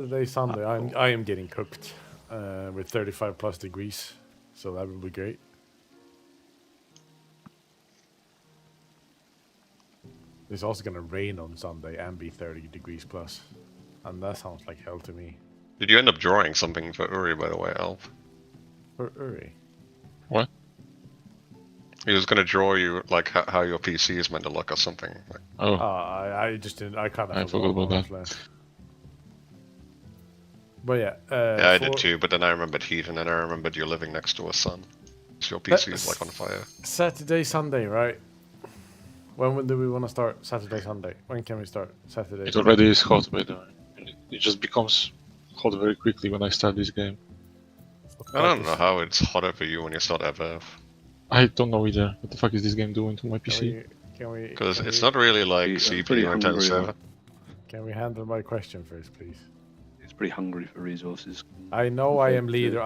Saturday, Sunday, I am getting cooked with 35 plus degrees, so that would be great. It's also gonna rain on Sunday and be 30 degrees plus, and that sounds like hell to me. Did you end up drawing something for Uri, by the way, Alf? For Uri? What? He was gonna draw you like how your PC is meant to look or something. Like, Oh, I just didn't. I kind of forgot about that. But yeah. yeah, I did too. But then I remembered heat, and then I remembered you're living next to a sun, so your PC is like on fire. Saturday, Sunday, right? When do we want to start Saturday, Sunday? When can we start Saturday? It already is hot, by the way. It just becomes hot very quickly when I start this game. I don't know how it's hotter for you when you start FF. I don't know either. What the fuck is this game doing to my PC? Because it's not really like CPU intensive. Can we handle my question first, please? It's pretty hungry for resources. I know I am leader.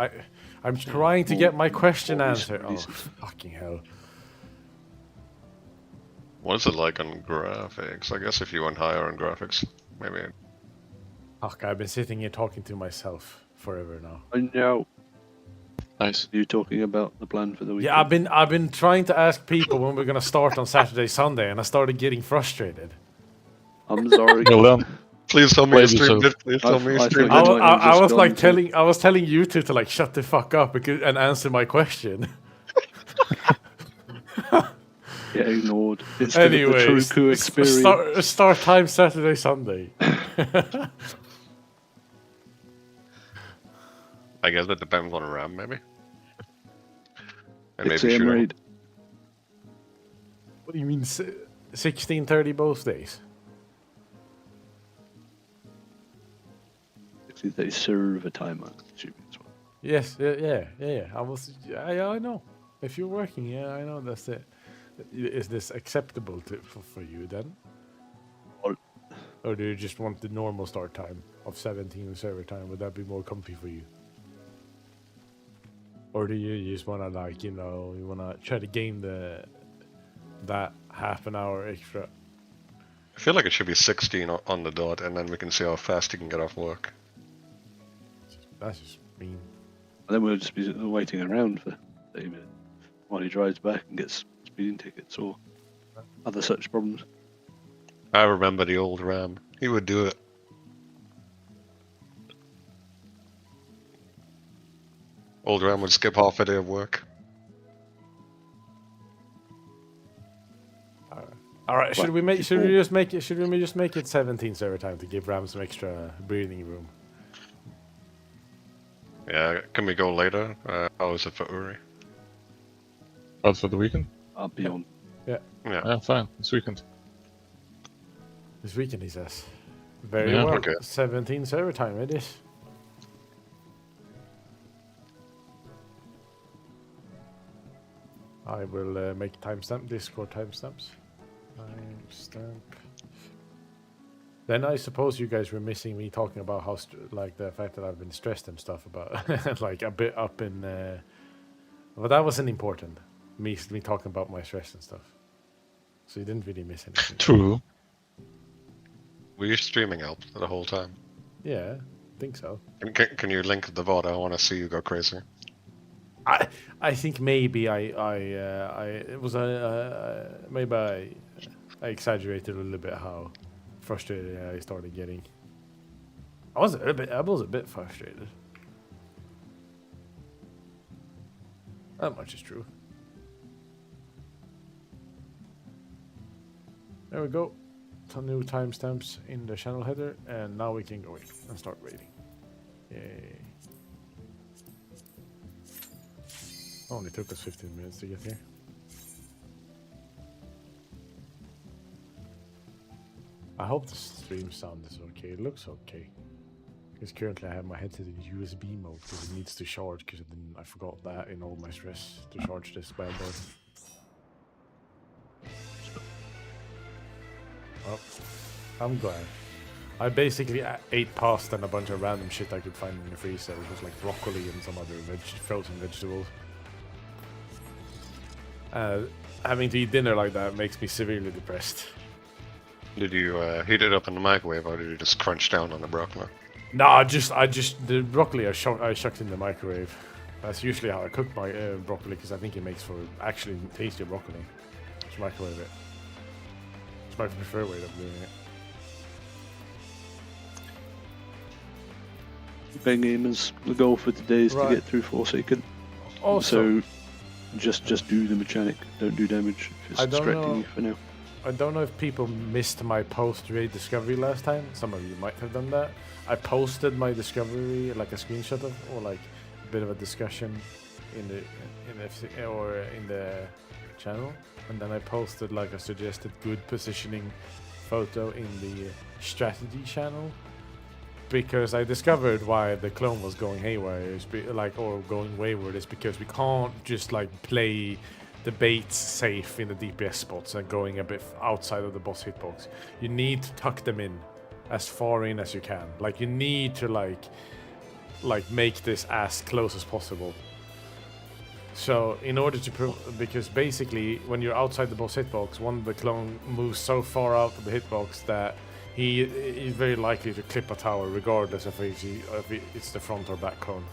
I'm trying to get my question answered. Oh, fucking hell. What is it like on graphics? I guess if you went higher on graphics, maybe. Fuck, I've been sitting here talking to myself forever now. I know. Nice. Are you talking about the plan for the weekend? Yeah, I've been trying to ask people when we're gonna start on Saturday, Sunday, and I started getting frustrated. I'm sorry. Well done. Please tell me you streamed it. Please tell me you streamed it. I was like telling you two to like shut the fuck up and answer my question. Get ignored. It's Anyways, the true coup experience. Start time Saturday, Sunday. I guess it depends on RAM, maybe. And It's maybe shooting. raid. What do you mean 16:30 both days? They serve a timer. Yes, yeah. I know. If you're working, yeah, I know that's it. Is this acceptable for you then? Or do you just want the normal start time of 17 server time? Would that be more comfy for you? Or do you just want to like, you want to try to gain that half an hour extra? I feel like it should be 16 on the dot, and then we can see how fast you can get off work. That's just mean. And then we'll just be waiting around for 30 minutes while he drives back and gets speeding tickets or other such problems. I remember the old Ram. He would do it. Old Ram would skip half a day of work. All right. Should we just make it 17 server time to give Ram some extra breathing room? Yeah, can we go later? How is it for Uri? Out for the weekend? I'll be on. Yeah, fine. This weekend. This weekend, he says. Very Yeah, well. okay. 17 server time it is. I will make timestamp, Discord timestamps. Timestamp. Then I suppose you guys were missing me talking about how, like, the fact that I've been stressed and stuff about, like, a bit up in. But that wasn't important. Me talking about my stress and stuff. So you didn't really miss anything. True. Were you streaming out the whole time? Yeah, I think so. Can you link the VOD? I want to see you go crazy. I think maybe it was maybe I exaggerated a little bit how frustrated I started getting. I was a bit frustrated. That much is true. There we go. Some new timestamps in the channel header, and now we can go in and start raiding. Yay. Only took us 15 minutes to get here. I hope the stream sound is okay. It looks okay. Because currently I have my headset in USB mode because it needs to charge, because I forgot that in all my stress to charge this bad boy. Oh, I'm glad. I basically ate pasta and a bunch of random shit I could find in the freezer. It was like broccoli and some other frozen vegetables. Having to eat dinner like that makes me severely depressed. Did you heat it up in the microwave, or did you just crunch down on the broccoli? No, I just the broccoli I shucked in the microwave. That's usually how I cook my broccoli because I think it makes for actually tastier broccoli. Just microwave it. It's my preferred way of doing it. Ben Gamers, the goal for today is Right. to get through Forsaken. Also, So just do the mechanic, don't do damage. If I it's don't distracting know- you for now. I don't know if people missed my post-raid discovery last time. Some of you might have done that. I posted my discovery, like a screenshot of, or like a bit of a discussion in the channel, and then I posted like a suggested good positioning photo in the strategy channel because I discovered why the clone was going haywire, or going wayward, is because we can't just like play the baits safe in the DPS spots and going a bit outside of the boss hitbox. You need to tuck them in as far in as you can. Like you need to like make this as close as possible. So in order to because basically when you're outside the boss hitbox, one of the clone moves so far out of the hitbox that he is very likely to clip a tower regardless of if it's the front or back clone.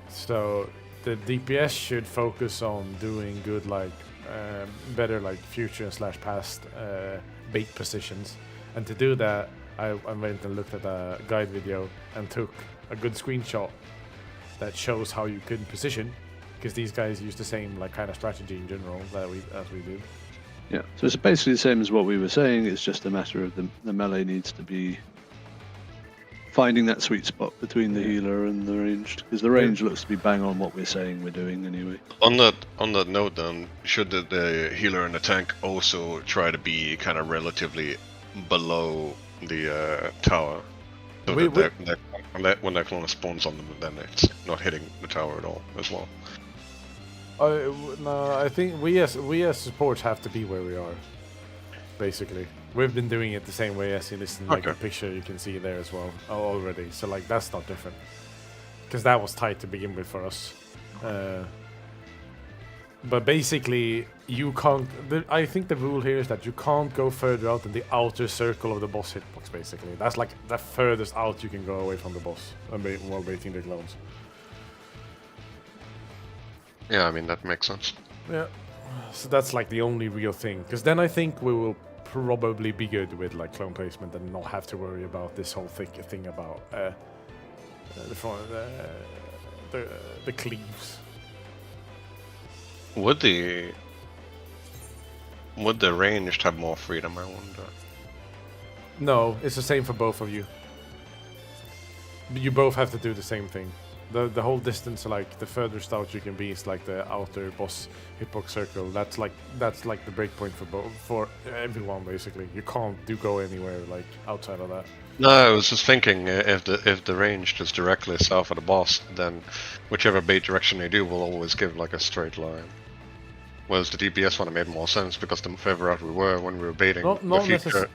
So the DPS should focus on doing good, better future / past bait positions, and to do that, I went and looked at a guide video and took a good screenshot that shows how you can position, because these guys use the same kind of strategy in general as we do. Yeah, so it's basically the same as what we were saying. It's just a matter of the melee needs to be finding that sweet spot between the healer and the ranged, because the range looks to be bang on what we're saying we're doing anyway. On that note, then, should the healer and the tank also try to be kind of relatively below the tower, so that when that clone spawns on them, then it's not hitting the tower at all as well? No, I think we as supports have to be where we are. Basically, we've been doing it the same way as in this the picture you can see there as well already. So that's not different, because that was tight to begin with for us. But basically, you can't. I think the rule here is that you can't go further out than the outer circle of the boss hitbox. Basically, that's like the furthest out you can go away from the boss while baiting the clones. Yeah, I mean that makes sense. Yeah, so that's like the only real thing. Because then I think we will probably be good with clone placement and not have to worry about this whole thing about the cleaves. Would the ranged have more freedom, I wonder? No, it's the same for both of you. You both have to do the same thing. The whole distance, the furthest out you can be, is the outer boss hitbox circle. That's like the breakpoint for everyone basically. You can't go anywhere outside of that. No, I was just thinking if the range is directly south of the boss, then whichever bait direction they do will always give a straight line. Whereas the DPS one made more sense because the further out we were when we were baiting the future,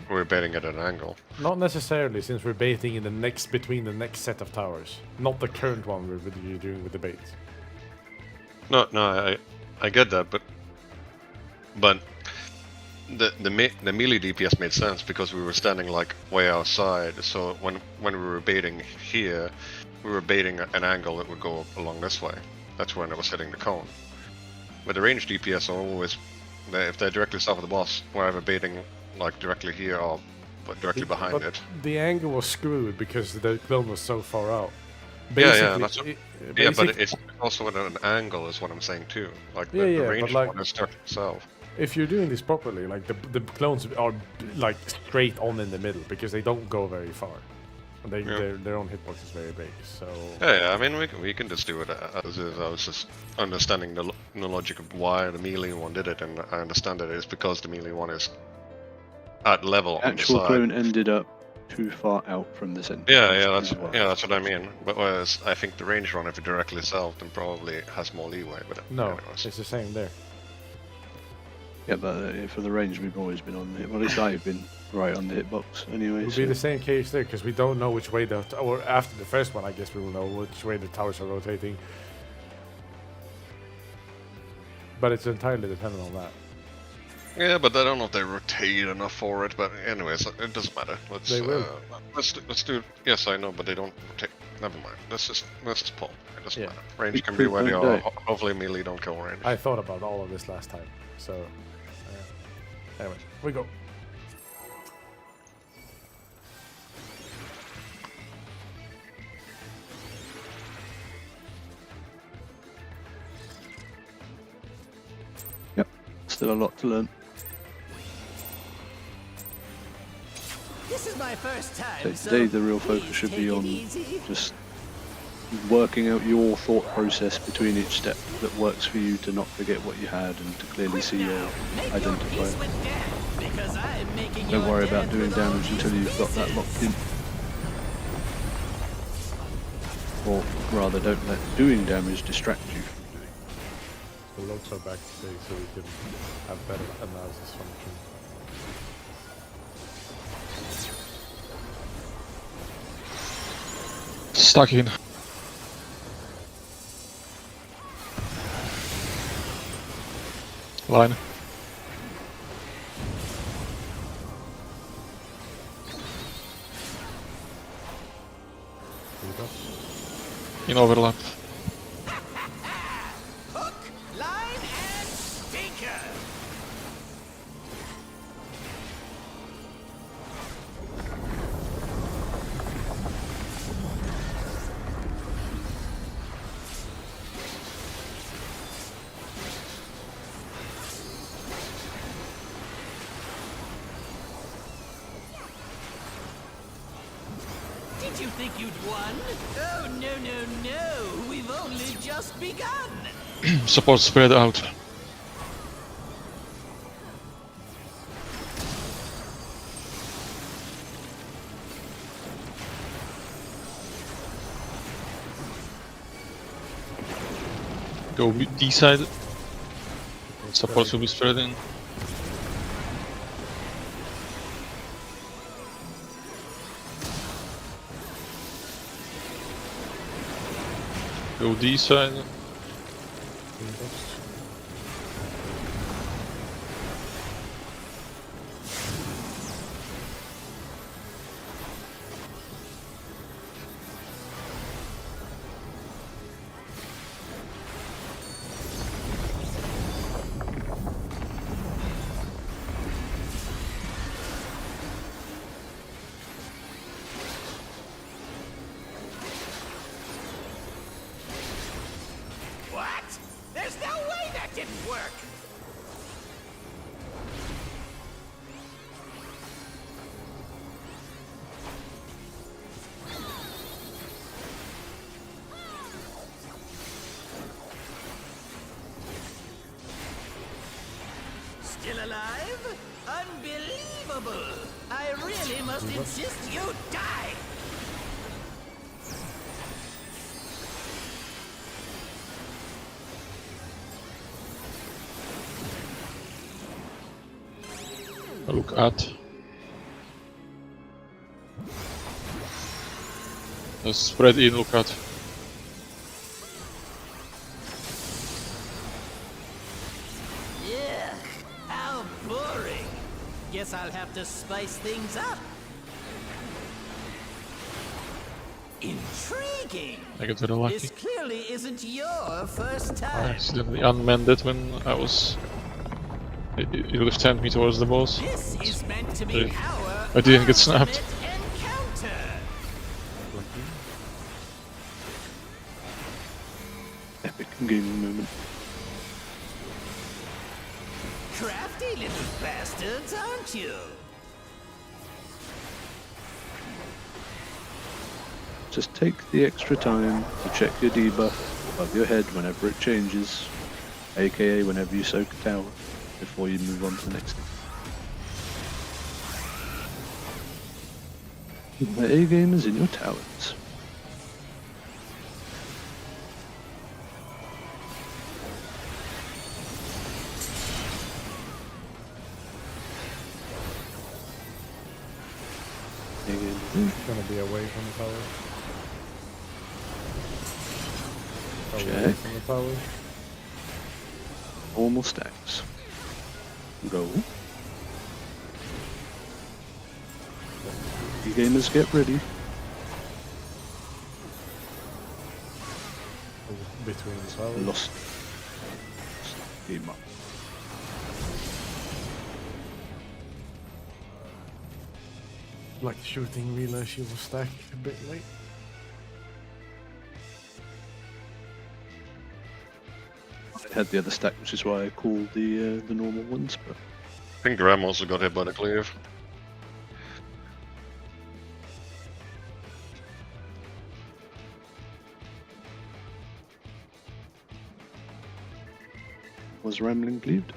we were baiting at an angle. Not necessarily, since we're baiting in between the next set of towers, not the current one you're doing with the bait. No, I get that, but the melee DPS made sense because we were standing way outside. So when we were baiting here, we were baiting an angle that would go along this way. That's when it was hitting the cone. But the ranged DPS are always, if they're directly south of the boss, we're either baiting directly here or directly behind it. The angle was screwed because the clone was so far out. Yeah, but it's also at an angle is what I'm saying too. The ranged one is stuck itself. If you're doing this properly, the clones are straight on in the middle because they don't go very far. Their own hitbox is very big, so... Yeah, I mean, we can just do it as is. I was just understanding the logic of why the melee one did it, and I understand that it's because the melee one is at level on the side. Actual clone ended up too far out from the center. That's what I mean. But whereas I think the range one, if it directly south, then probably has more leeway. But no, anyways. it's the same there. Yeah, but for the range, we've always been on the hit. Well, at least I've been right on the hitbox anyway. It would be the same case there, because we don't know which way or after the first one, I guess we will know which way the towers are rotating. But it's entirely dependent on that. Yeah, but I don't know if they rotate enough for it. But anyways, it doesn't matter. Let's They will. let's do. Yes, I know, but they don't rotate. Never mind. Let's just pull. It doesn't Yeah. matter. Range Big can be creep ready. won't Or die. hopefully melee don't go range. I thought about all of this last time. So, anyway, we go. Still a lot to learn. This is my first time. So so today the real focus please should take be it on easy. just working out your thought process between each step that works for you to not forget what you had and to clearly Quick see now, your make your identify. peace with death, because I'm making Don't your worry about death doing with all damage these until you've got that pieces. locked in. Or rather, don't let doing damage distract you from doing. The logs are back today, so we can have better analysis function. Stuck in. Line. Here we go. In overlap. Hook, line, and sinker. Did you think you'd won? Oh, no, no, no. We've only just begun. Support spread out. Go D side. Support will be spreading. Go D side. What? There's no way that didn't work. Still alive? Unbelievable! I really must insist you die! Look at. Spread in, look at. Yeah, how boring. Guess I'll have to spice things up. Intriguing. I got very lucky. This clearly isn't your first I time. accidentally unmanned when I was. It left-handed me towards the boss. This is meant to be Really? our I didn't get snapped. ultimate encounter. Epic gaming moment. Crafty little bastards, aren't you? Just take the extra time to check your debuff above your head whenever it changes, aka whenever you soak a tower, before you move on to the next thing. Keep the A gamers in your towers. A gamers in. Gonna be away from the tower. Away Check. from the tower. Normal stacks. Go. You gamers, get ready. Between as well. Lost. Game up. Like shooting, realized she was stacked a bit late. I had the other stack, which is why I called the normal ones. But I think Graham also got hit by the cleave. was Rambling cleaved?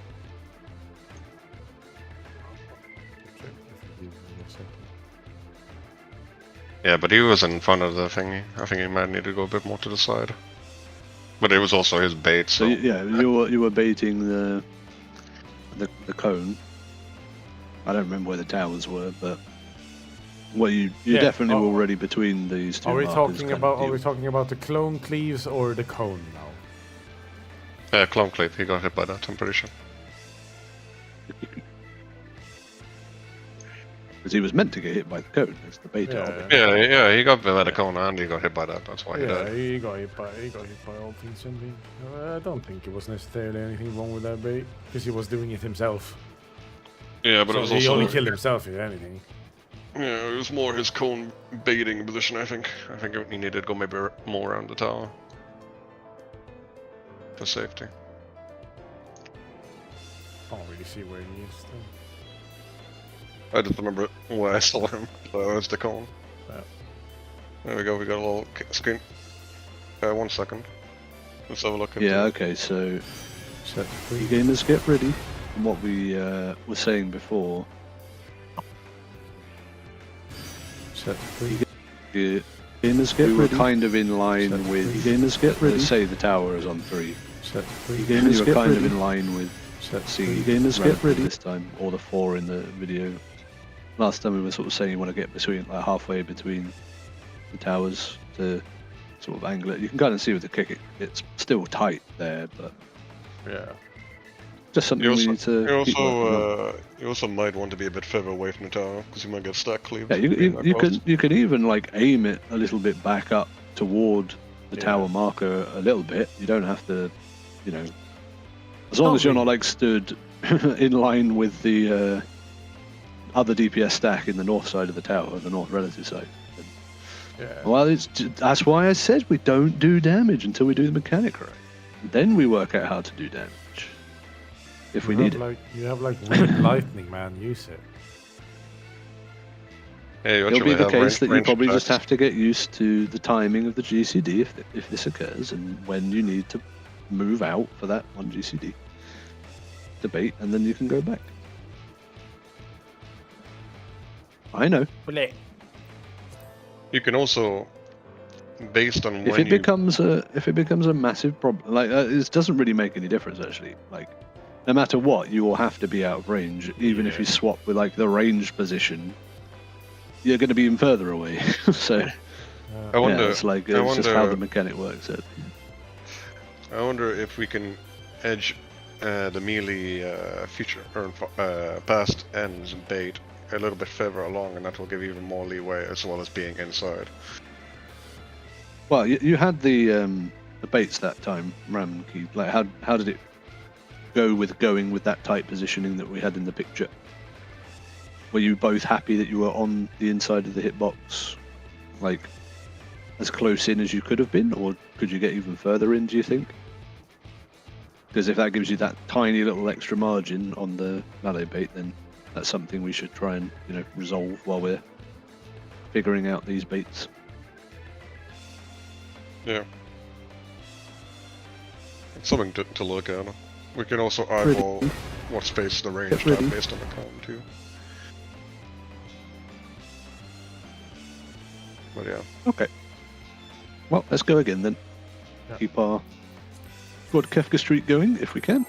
Yeah, but he was in front of the thingy. I think he might need to go a bit more to the side. But it was also his bait, so... Yeah, you were baiting the cone. I don't remember where the towers were, but well, you definitely were already between these two. Are we markers talking kind about? of Are deal. we talking about the clone cleaves or the cone now? Yeah, clone cleave. He got hit by that, I'm pretty sure. Because he was meant to get hit by the cone. It's the beta. of it. Yeah, he got hit by the cone and he got hit by that. That's why he Yeah, died. he got hit by all things and things. I don't think it was necessarily anything wrong with that bait because he was doing it himself. Yeah, but So it was he also... only killed himself, if anything. Yeah, it was more his cone baiting position, I think. I think he needed to go maybe more around the tower. For safety. I don't really see where he is. Though. I just remember where I saw him. So it's the cone. Yeah. There we go, we got a little screen. 1 second. Let's have a look at Yeah. Okay. So, you gamers, get ready. From what we were saying before. You gamers, get ready. We were kind of in line with. You gamers, get ready. Let's say the tower is on 3. You gamers, were kind of in line with. You gamers, get ready this time, or the 4 in the video. Last time we were sort of saying you want to get between, like halfway between the towers to sort of angle it. You can kind of see with the kick, it's still tight there, but Yeah. just something we need to. You also might want to be a bit further away from the tower because you might get stack cleaved. Yeah, you can even like aim it a little bit back up toward the tower marker a little bit. You don't have to, as long as you're not like stood in line with the other DPS stack in the north side of the tower, the north relative side. Yeah. Well, that's why I said we don't do damage until we do the mechanic right. Then we work out how to do damage. If we need it. You have like wind lightning, man. Use it. Yeah, you It'll be actually the have case that you range probably just attacks. have to get used to the timing of the GCD if this occurs, and when you need to move out for that one GCD debate, and then you can go back. I know. You can also, based on If when it becomes a massive problem, like it doesn't really make any difference actually. Like, no matter what, you will have to be out of range. Even if you swap with like the range position, you're going to be even further away. So I wonder, it's like I it's just how wonder- the mechanic works. I wonder if we can edge the melee future or past ends bait a little bit further along, and that will give even more leeway as well as being inside. Well, you had the baits that time, Ram and Keith. Like, how did it go with going with that tight positioning that we had in the picture? Were you both happy that you were on the inside of the hitbox, like as close in as you could have been, or could you get even further in? Do you think? Because if that gives you that tiny little extra margin on the valet bait, then that's something we should try and resolve while we're figuring out these baits. Yeah. It's something to look at. We can also eyeball what space the range have based on the count too. But yeah. Okay. Well, let's go again then. Yeah. Keep our good Kefka streak going if we can.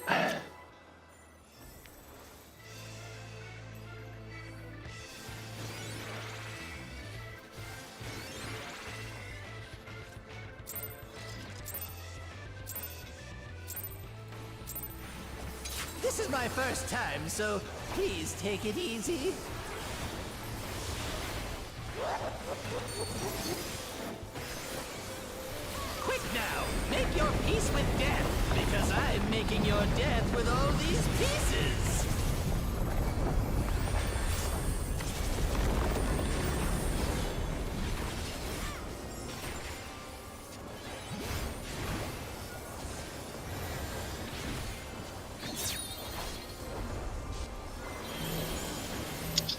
This This is my first time, so please take it easy. Quick now, make your peace with death, because I'm making your death with all these pieces.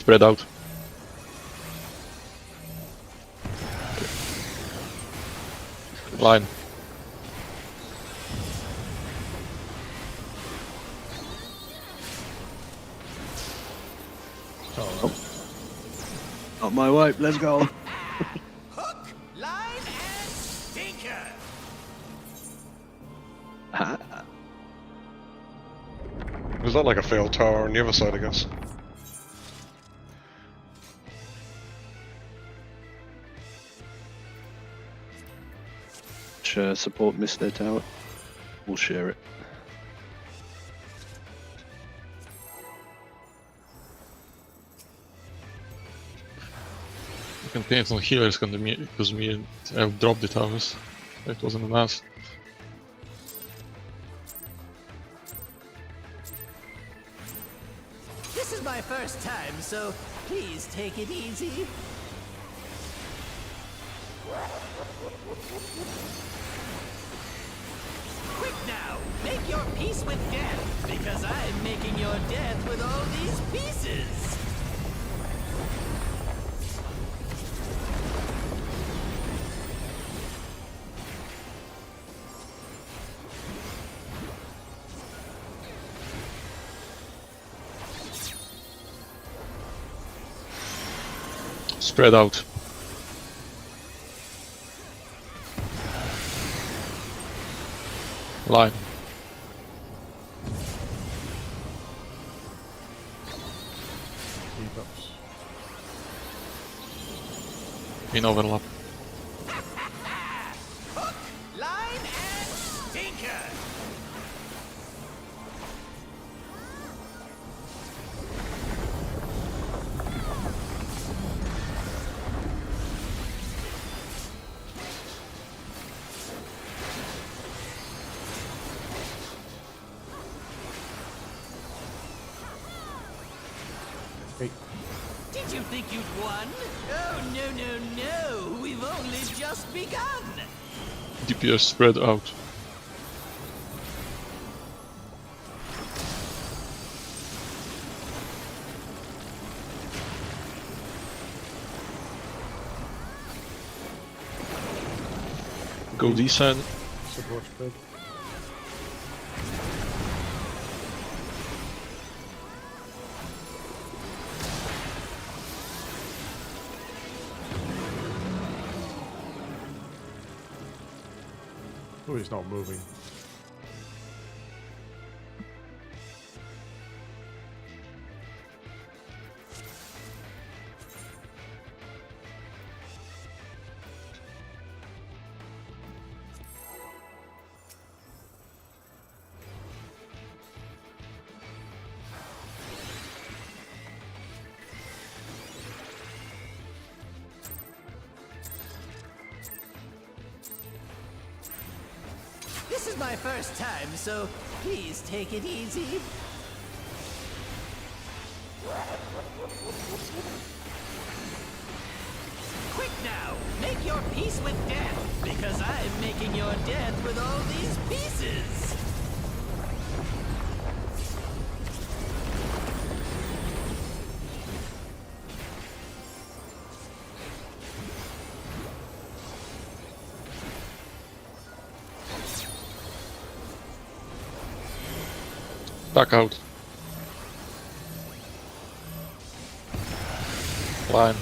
Spread out. Line. Not my wipe, let's go. Hook, line, and stinker. Was that like a failed tower on the other side, I guess? Support missed their tower. We'll share it. You can paint on healers because me have dropped the towers. It wasn't a mess. This is my first time, so please take it easy. Quick now, make your peace with death, because I'm making your death with all these pieces. Spread out. Line. Debuffs. In overlap. Hook, line, and stinker. Hey, Did you think you'd won? Oh, no, no, no. We've only just begun. DPS spread out. Go this side. support spread. Oh, he's not moving. This is my first time, so please take it easy. Quick now, make your peace with death, because I'm making your death with all these pieces. Back out. Line.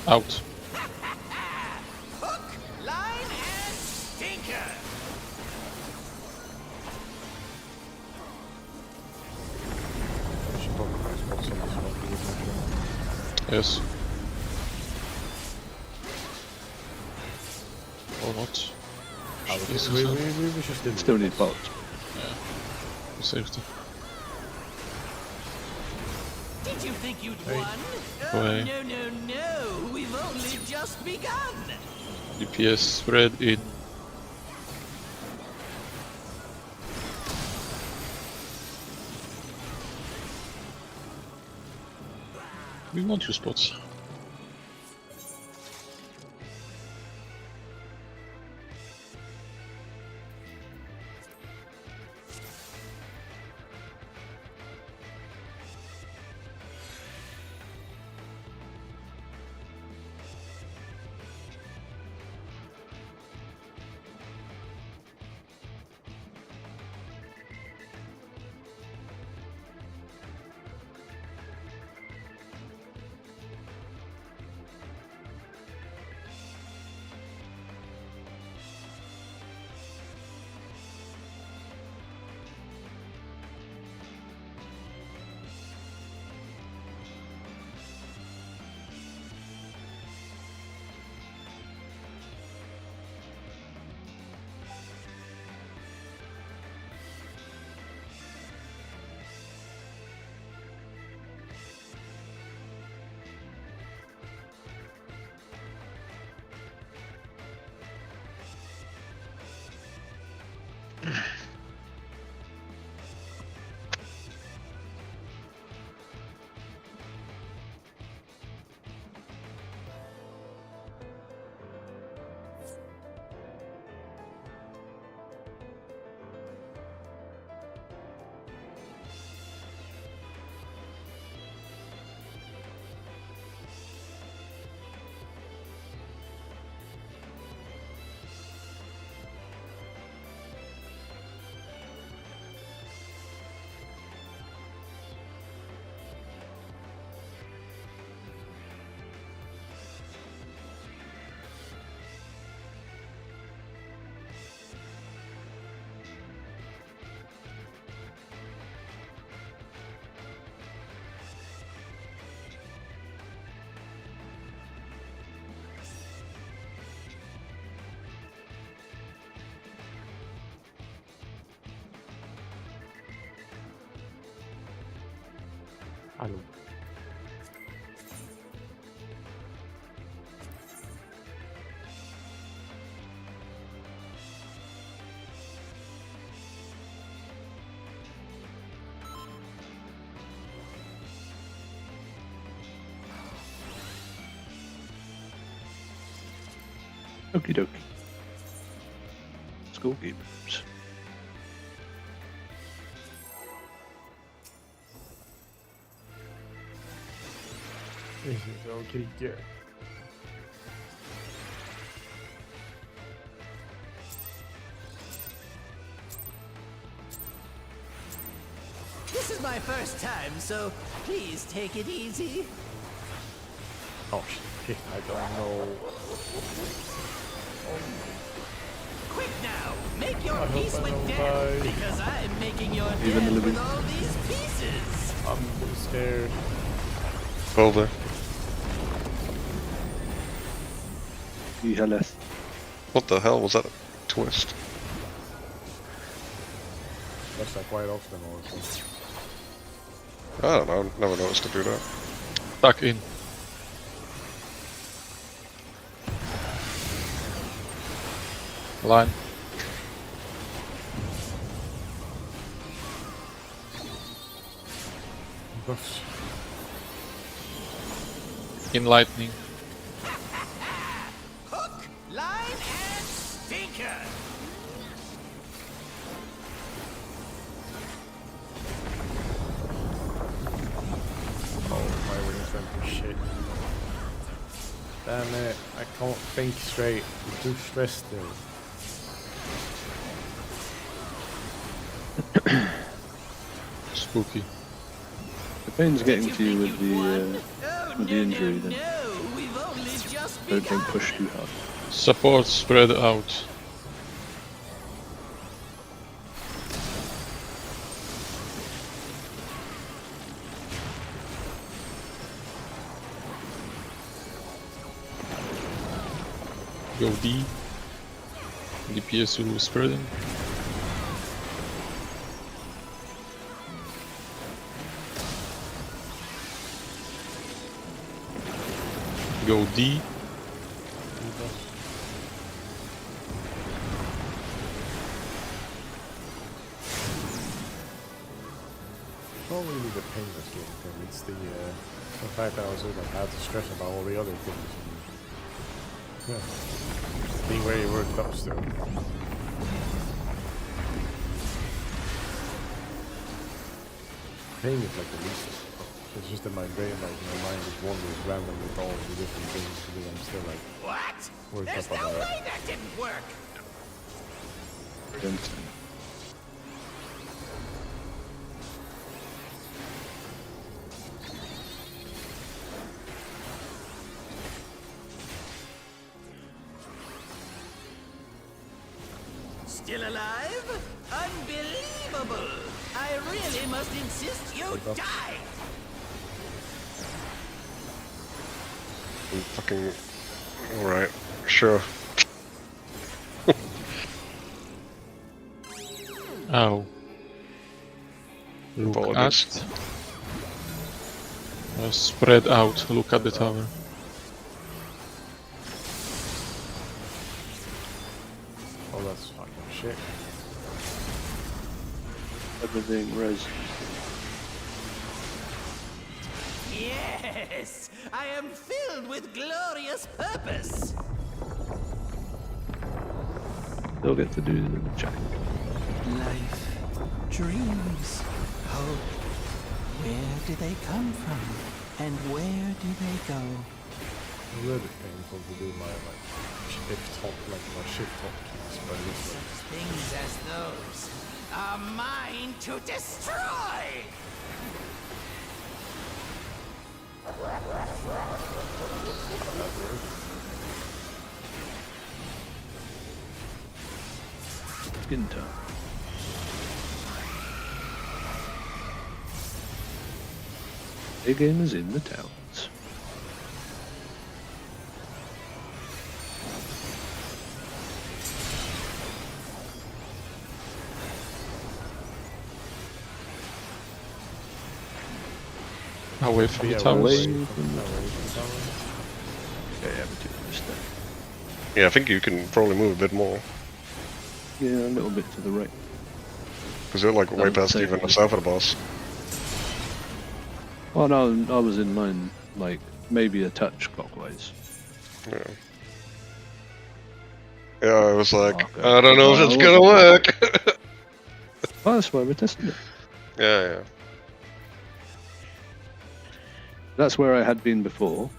Out. Hook, line, and stinker. I should probably put spots on this one. Yes. Or not. Yes, We should Still need bolts. for safety. Did you think you'd Hey. won? Go Oh, away. no. We've only just begun. DPS spread in. We want you spots. Hello. Okie dokie. Schoolkeepers. This is okay, yeah. This is my first time, so please take it easy. Oh shit, I don't know. Quick now, make your I hope peace I with don't death, die. because I'm making your Even the death living. with all these pieces. I'm scared. Over. ELS. What the hell was that? A twist. That's like quite often also. I don't know. Never noticed to do that. Tuck in. Line. Gosh. In lightning. Hook, line, and stinker. Oh, my wings went to shit. Damn it, I can't think straight. I'm too stressed there. Spooky. The pain's getting Did to you think with you'd the won? Oh, with the injury then. No, we've only just Don't begun. push too hard. Support spread out. go D. DPS will spreading. Go D. Not really the painless game thing, it's the fact that I was like, I had to stress about all the other things. And, yeah. Being very worked up still. Pain is like the least. It's just that my brain, like my mind just wanders randomly with all the different things because I'm still like What? worked There's up no about way it. that didn't work. Still alive? Unbelievable! I really must insist you die! Fucking. Alright, sure. Ow. Look Apologies. at. Spread out, look at the tower. Oh, that's fucking shit. Everything res. Yes! I am filled with glorious purpose! They'll get to do the check. Life, dreams, hope. Where do they come from? And where do they go? It's a little bit painful to do my like shift hop, like my shift hop keys, but it's like Things as those are mine to destroy! Skin tone. Big game is in the towns. Away from the yeah, towers. away from the tower. Yeah, but do this stuff. Yeah, I think you can probably move a bit more. Yeah, a little bit to the right. Because they're like way Doesn't past say even the it. south of the boss. Oh no, I was in mine, like, maybe a touch clockwise. Yeah. Yeah, I was like, Okay. I don't know if Well, it's I gonna wasn't- work. Well, that's why we're testing it. Yeah. That's where I had been before.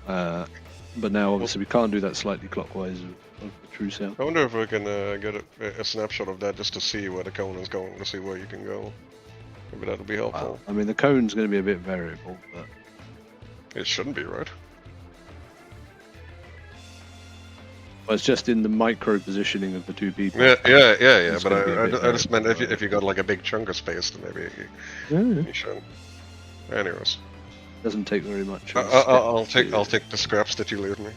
But now, obviously, we can't do that slightly clockwise of the true south. I wonder if we can get a snapshot of that just to see where the cone is going, to see where you can go. Maybe that'll be helpful. I mean, the cone's going to be a bit variable, but It shouldn't be, right? it's just in the micro positioning of the two people. Yeah. It's But gonna be a bit I just meant if variable, you got like a big chunk of space, then maybe Yeah, you should. Anyways, doesn't take very much. I'll take the scraps that you leave me.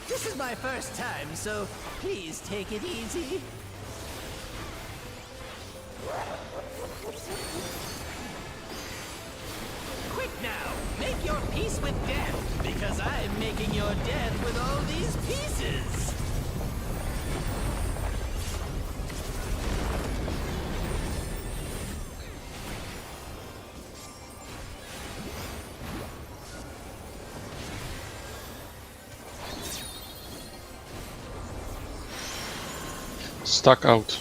This is my first time, so please take it easy. Quick now, make your peace with death, because I'm making your death with all these pieces. Stuck out.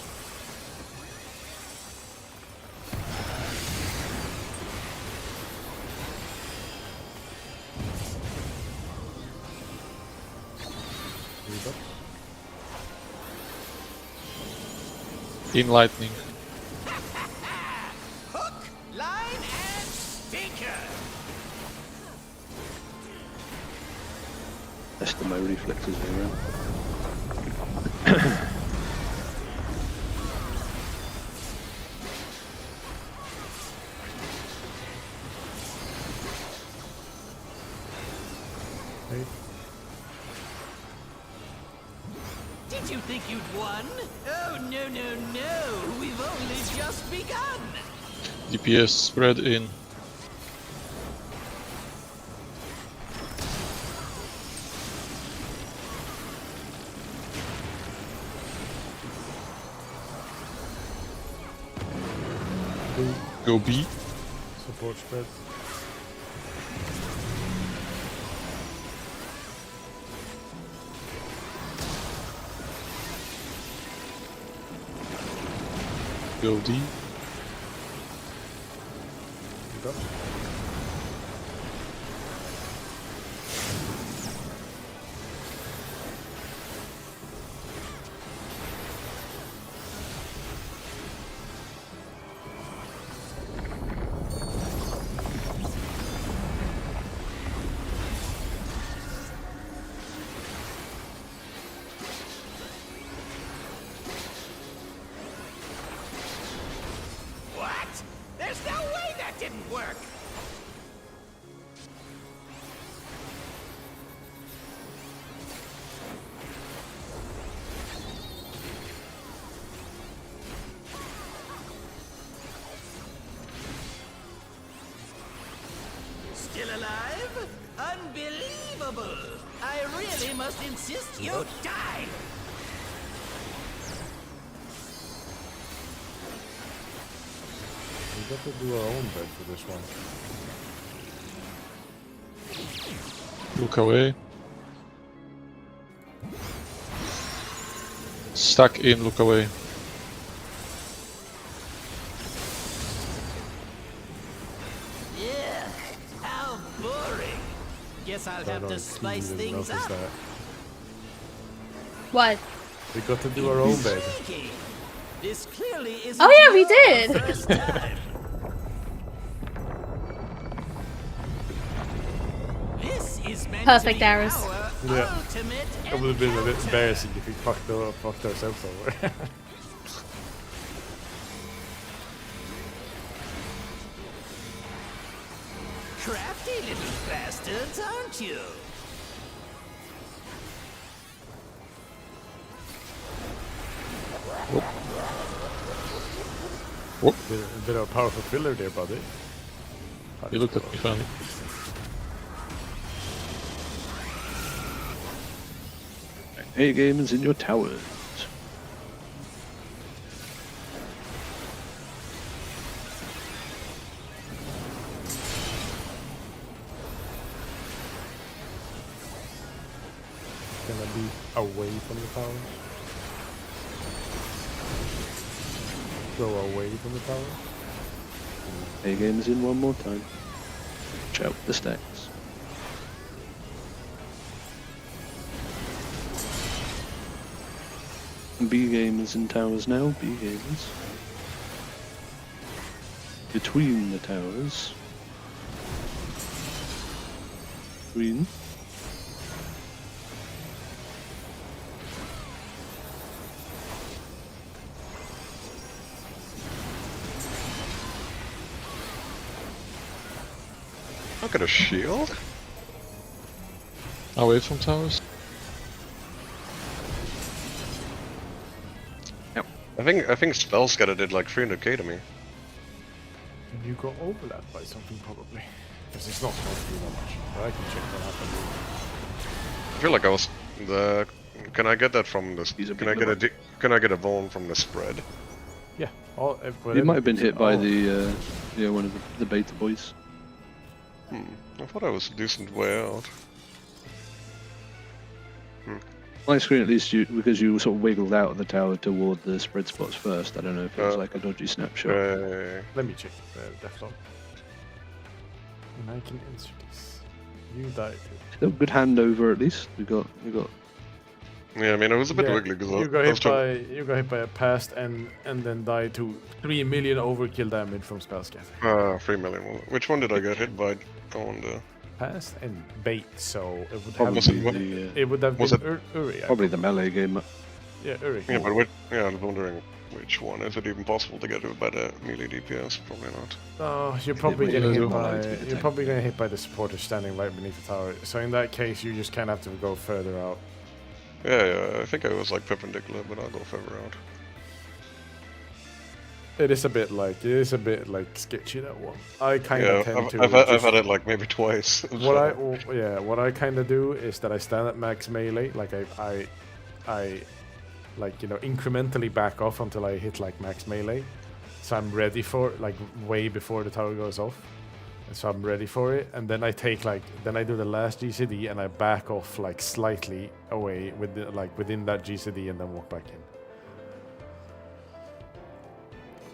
In lightning. Estimo reflexes me around. Hey. Did you think you'd won? Oh, no, no, no. We've only just begun. DPS spread in. Go B. Support spread. Go D. Go. What? There's no way that didn't work. Still alive? Unbelievable! I really must insist you die! We got to do our own bed for this one. Look away. Stuck in, look away. Yeah, how boring. Guess I'll I have don't know to if spice you things noticed up. that. What? We got to do our own bed. Intriguing. This clearly isn't Oh, yeah, we your did. first time. This is meant Perfect, to be Darius. our Yeah. ultimate It would have been a bit encounter. embarrassing if we fucked ourselves over. Crafty little bastards, aren't you? bit of a powerful filler there, buddy. He looked at me funny. A game is in your towers. Gonna be away from the tower. Go away from the tower. A game is in one more time. Watch out the stacks. B gamers in towers now. B gamers. Between the towers. Between. Look at a shield. Away from towers. I think Spellscatter did like 300k to me. And you got overlapped by something probably. Because it's not supposed to be that much. But I can check what happened. I feel like I was the. Can I get that from this? He's a Can I big get a number. can I get a Vaughn from the spread? Yeah. All, You might have been hit by oh, the one of the beta boys. I thought I was a decent way out. My screen, at least, because you sort of wiggled out of the tower toward the spread spots first. I don't know if it was like a dodgy snapshot. Let me check Death Log. And I can insert this. You died too. Still good handover at least. We got. Yeah, I mean, it was a bit Yeah, wiggly because you got I was hit trying. by a past and then died to 3 million overkill damage from Spellscatter. 3 million. Which one did I get hit by? On the passed and bait, so it would Probably have what- been, the it would have was been it- Uri. probably the melee game. Yeah, Uri. Yeah, but I was wondering which one. Is it even possible to get a better melee DPS? Probably not. Oh, you're probably but getting you hit don't by. want it to be the You're tank. probably getting hit by the supporter standing right beneath the tower. So in that case, you just kind of have to go further out. Yeah, I think I was like perpendicular, but I'll go further out. It is a bit like sketchy, that one. I kind Yeah, of tend to. I've had just- it like maybe twice. what I kind of do is that I stand at max melee, like I like, you know, incrementally back off until I hit like max melee, so I'm ready for like way before the tower goes off, and so I'm ready for it, and then I take then I do the last GCD and I back off like slightly away within that GCD and then walk back in.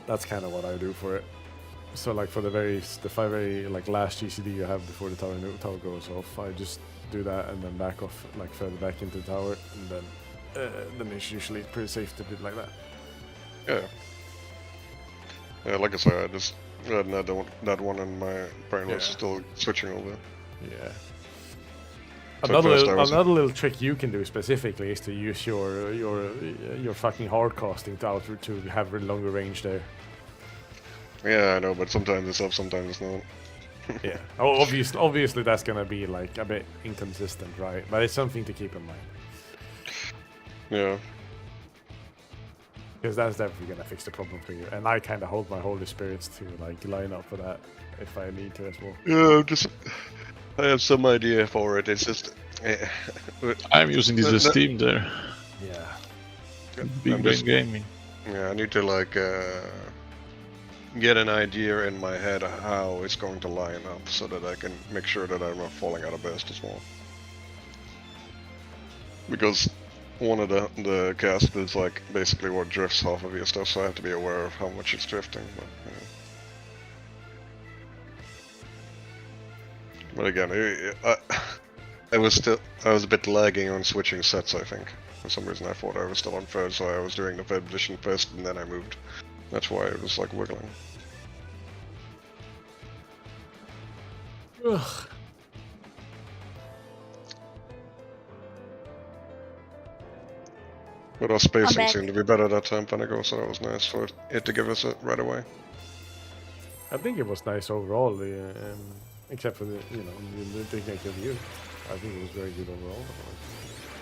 That's kind of what I do for it. So like for the very like last GCD you have before the tower goes off, I just do that and then back off like further back into the tower, and then it's usually pretty safe to do it like that. Yeah, like I said, I just had that one and my brain was Yeah. still switching over. Yeah. So at first I was- Another little trick you can do specifically is to use your fucking hard casting to have a longer range there. Yeah, I know, but sometimes it's up, sometimes it's not. Yeah. Obviously that's gonna be like a bit inconsistent, right? But it's something to keep in mind. Yeah. Because that's definitely gonna fix the problem for you. And I kind of hold my holy spirits to like line up for that if I need to as well. Yeah, I have some idea for it. It's just. I'm using this as No. Steam there. Yeah. Big I'm Brain just- Gaming. Yeah, I need to like get an idea in my head how it's going to line up so that I can make sure that I'm not falling out of best as well. Because one of the cast is like basically what drifts half of your stuff, so I have to be aware of how much it's drifting. But again, I was a bit lagging on switching sets. I think for some reason I thought I was still on third, so I was doing the third position first, and then I moved. That's why it was like wiggling. Ugh. But our spacing back. seemed to be better that time, Panago, so that was nice for it to give us it right away. I think it was nice overall, except for the negative view. I think it was very good overall.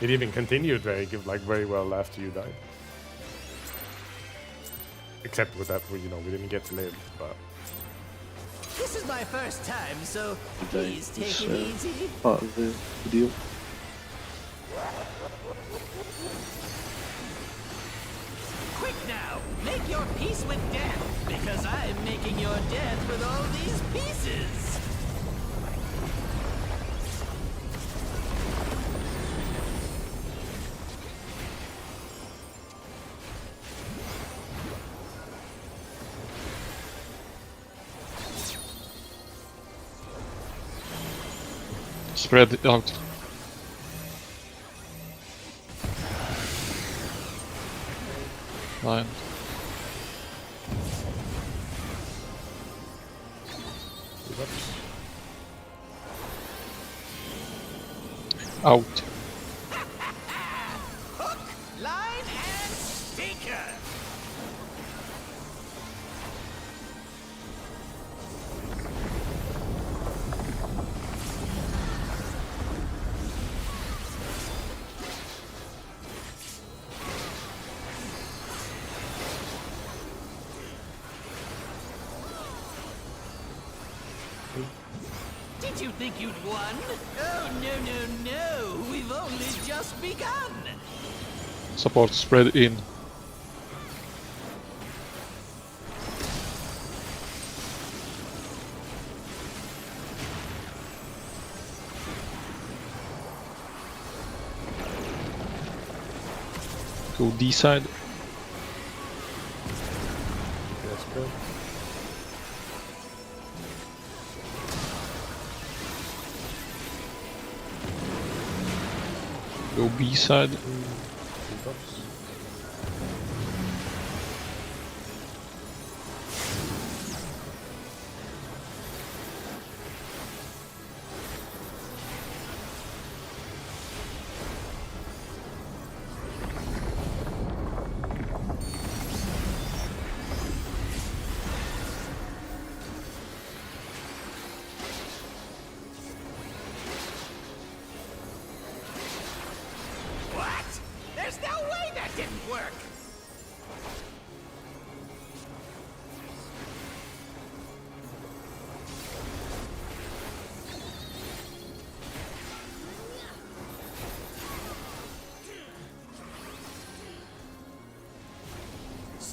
It even continued very good, like very well after you died. Except with that, we didn't get to live, but This is my first time, so please take It's, it easy. part of the deal. Quick now, make your peace with death, because I'm making your death with all these pieces. Spread it out. Line. Out. Hook, line, and sinker. Did you think you'd won? Oh, no. We've only just begun. Support spread in. Go D side. that's good. Go B side.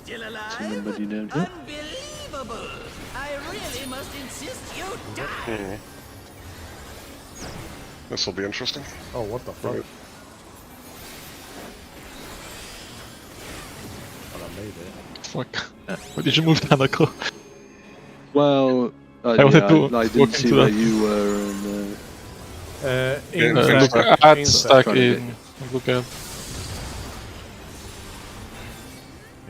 Still Somebody alive? down here. Unbelievable! I really must insist you die! This will be interesting. Oh, what the fuck? Right. Well, I made it. Fuck. Why did you move Tanako? Well, I wanted to I walk didn't see into where that. you were, and In Yeah, Look stack, at in stack Trying to in. Look at.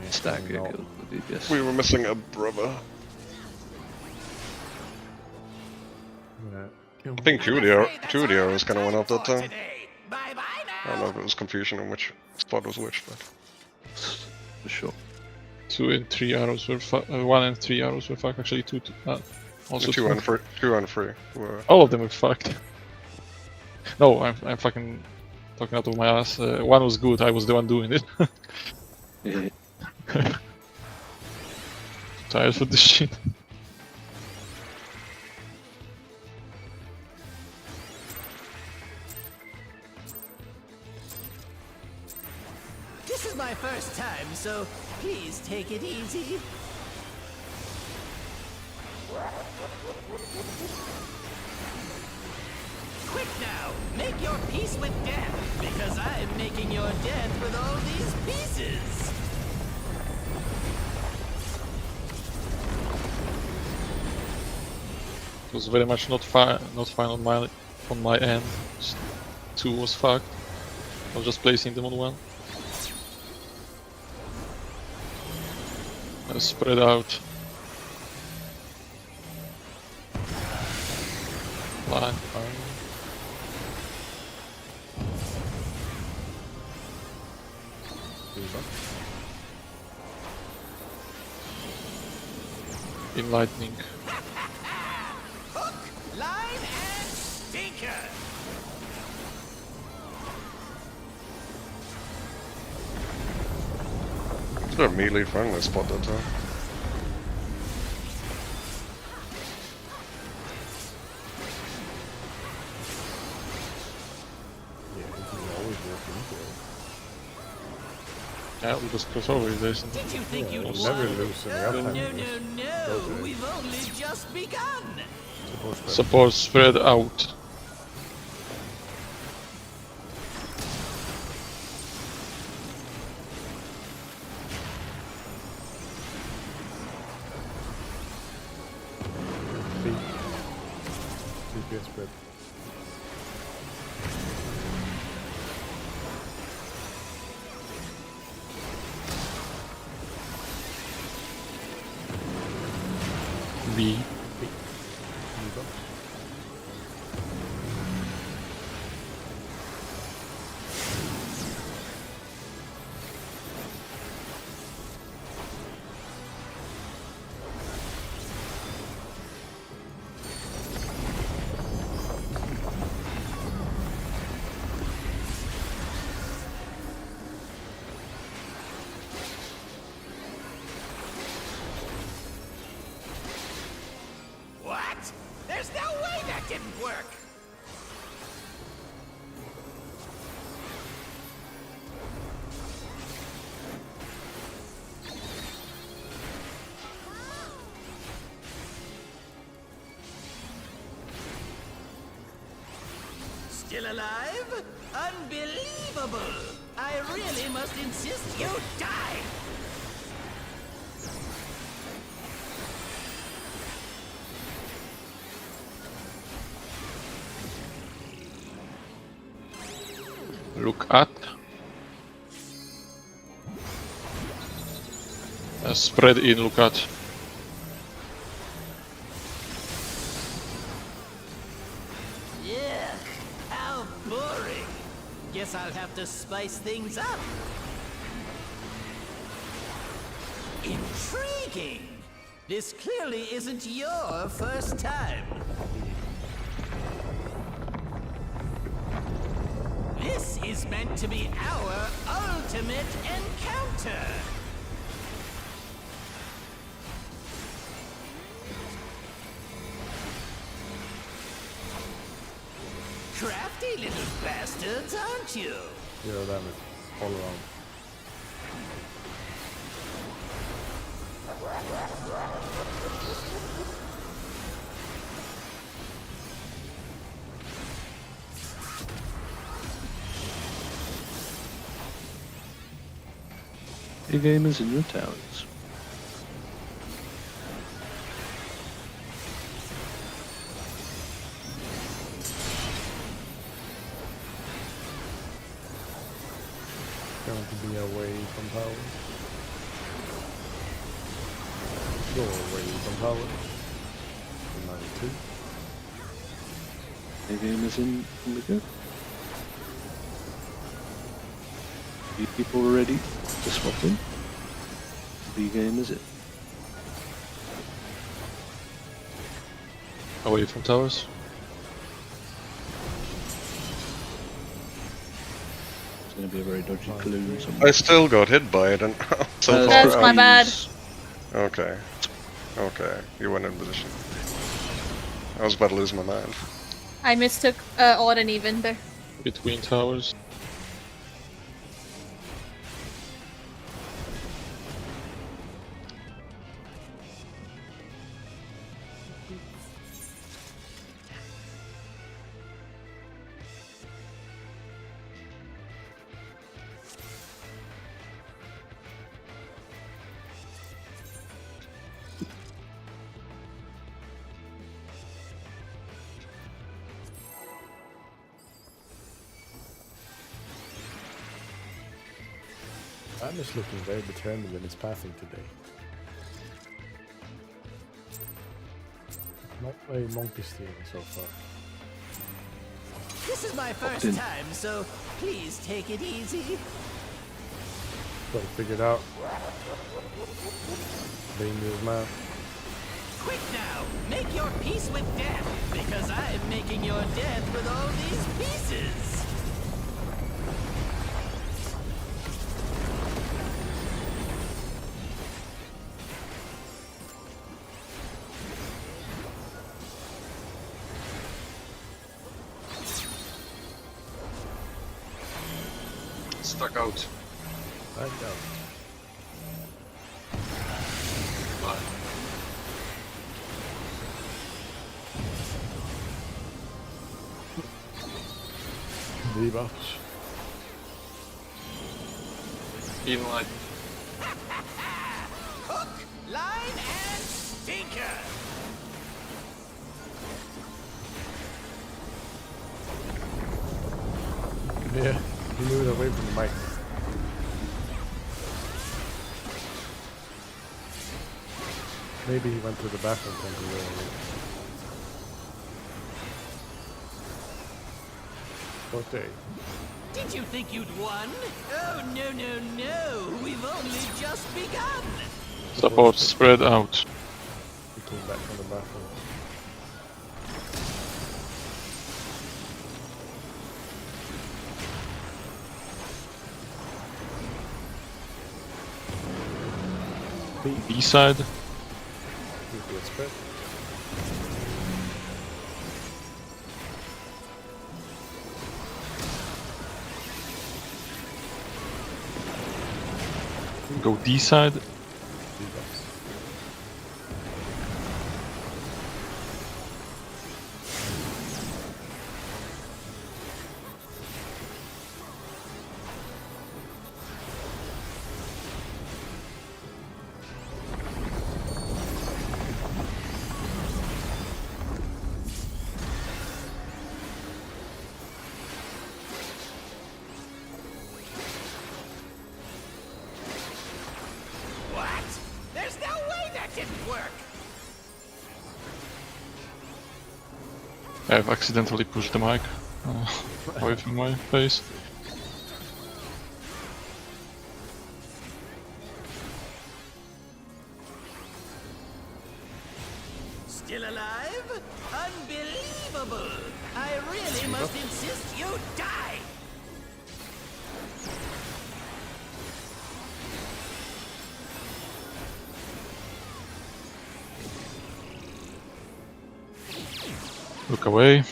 stack No. it killed the DPS. We were missing a brother. Yeah. I think two of the arrows kind of went out that time. Bye bye I don't know if it was confusion on which spot was which, but For sure. 2 and 3 arrows were 1 and 3 arrows were fucked. Actually, also two and three were. all of them were fucked. No, I'm fucking talking out of my ass. One was good. I was the one doing it. Yeah. Tired for this shit. This is my first time, so please take it easy. Quick now, make your peace with death, because I'm making your death with all these pieces. It was very much not fine on my end. 2 was fucked. I was just placing them on 1. Spread out. Line. In lightning. Hook, line, and stinker. Is there a melee friendly spot that time? Yeah, he's always walking into it. Yeah, we'll just cross over if there isn't. Did you think you'd we'll won? never lose in the Oh, uptime. no. We've only just begun. Suppose that- Support spread out. DPS spread. B. What? There's no way that didn't work. Still alive? Unbelievable! I really must insist you die! Look at. Spread in, look at. Yeah, how boring. Guess I'll have to spice things up. Intriguing. This clearly isn't your first time. This is meant to be our ultimate encounter. Crafty little bastards, aren't you? 0 damage all around. Your gamers in your towers. Going to be away from power. Go away from power. 92. Your gamers in the go. You people ready to swap in? B game is it? Away from towers. It's going to be a very dodgy clue. I still got hit by it, and so far. That's my bad. Okay. Okay, you went in position. I was about to lose my mind. I mistook odd and even there. Between towers. I'm just looking very determined in his pathing today. Not very monkey steering so far. This is my first time, so please take it easy. Got it figured out. Dangerous man. Quick now, make your peace with death, because I'm making your death with all these pieces. Stuck out. Back out. Debuffs. In like Hook, line, and stinker. Yeah, he moved away from the mic. Maybe he went to the bathroom temporarily. Okay. Did you think you'd won? Oh, no, no, no. We've only just begun. support spread out. He came back from the bathroom. B side. DPS spread. Go D side. Debuffs. What? There's no way that didn't work. I've accidentally pushed the mic away from my face. Still alive? Unbelievable! I really must insist you die! Look away.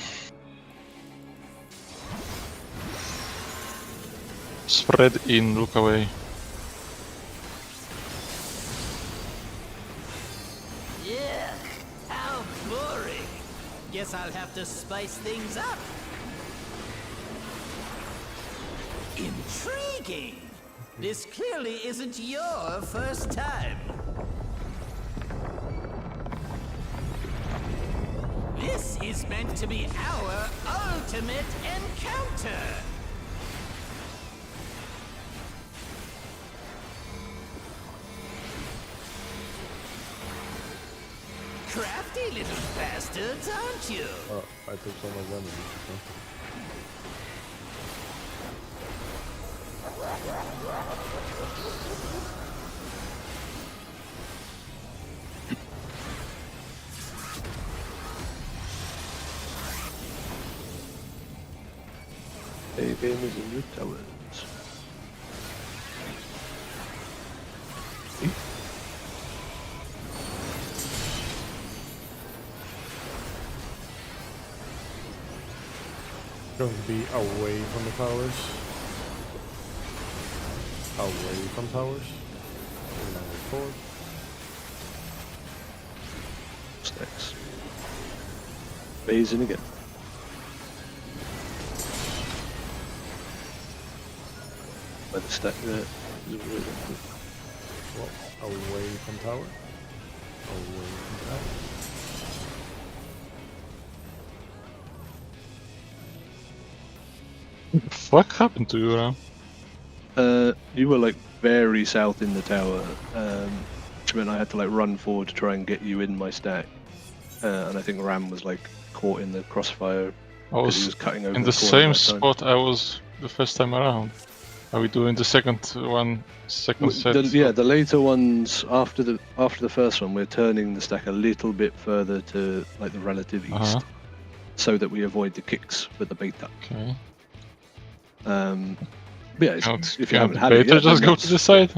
Spread in, look away. to spice things up. Intriguing! This clearly isn't your first time. This is meant to be our ultimate encounter! Crafty little bastards, aren't you? Oh, I took so much damage. A-Beam is in the towers. Going to be away from the towers. Away from towers. Number 4. Stacks. Phasing again. By the stack there. Well, away from tower. Away from tower. What the fuck happened to you, Ram? You were like very south in the tower, which meant I had to like run forward to try and get you in my stack. And I think Ram was like caught in the crossfire I because he was was cutting over in the the corner same that time. spot I was the first time around. Are we doing the second set? Yeah, the later ones after the first one, we're turning the stack a little bit further to like the relative east, Uh-huh. so that we avoid the kicks with the beta. Okay. But yeah, if you haven't had it beta, yet, just then go to the side.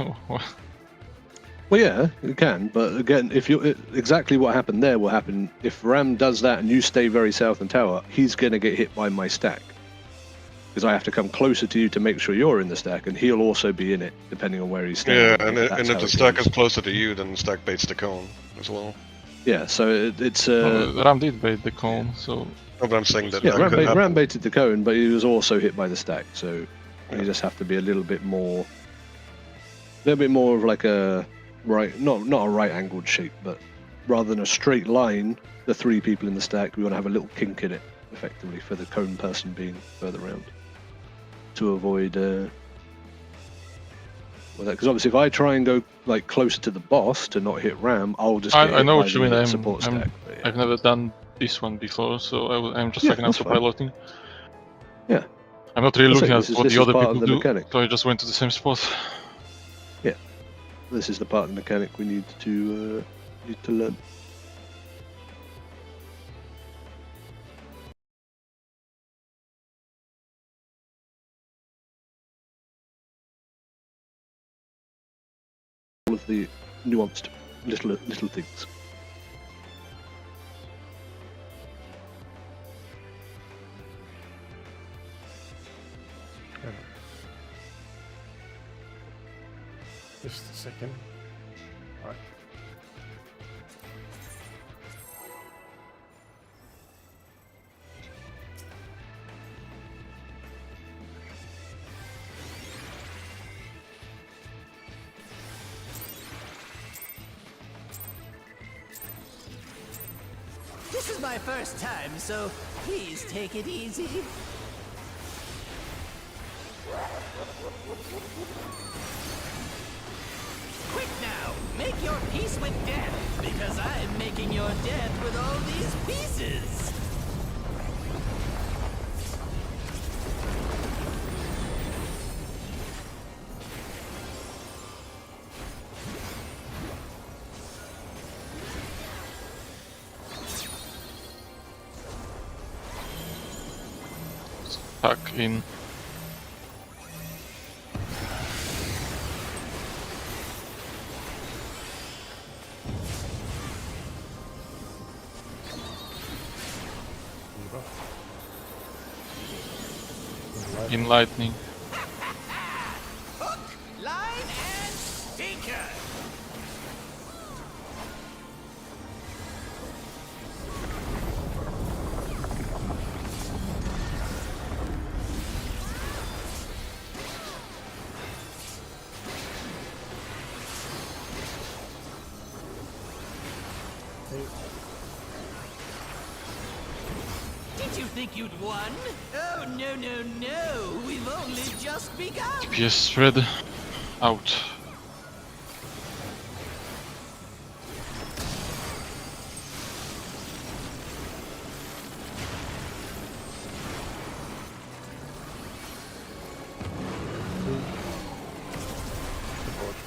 well, yeah, you can. But again, if you exactly what happened there will happen if Ram does that and you stay very south in tower, he's gonna get hit by my stack. Because I have to come closer to you to make sure you're in the stack, and he'll also be in it, depending on where he's Yeah, standing. and if the stack is closer to you, then the stack baits the cone as well. Yeah, so it's Ram did bait the cone, so No, but I'm saying that yeah, that could happen. Ram baited the cone, but he was also hit by the stack. So you just have to be a little bit more of like a right, not a right angled shape, but rather than a straight line, the 3 people in the stack, we want to have a little kink in it, effectively, for the cone person being further around. To avoid that, because obviously if I try and go like closer to the boss to not hit Ram, I'll just get I hit know by what you mean. the support stack. But yeah. I've never done this one before, so I'm just Yeah, fucking that's fine. autopiloting. Yeah. I'm not really That's looking it, at this is- what this the is other part of people the do, mechanic. so I just went to the same spot. This is the part of the mechanic we need to learn. All of the nuanced little things. Just a second. Alright. This is my first time, so please take it easy. Quick now, make your peace with death, because I'm making your death with all these pieces. Stuck in. In lightning. Hook, line, and sinker. think you'd won? Oh, no, no, no. We've only just begun. DPS spread out.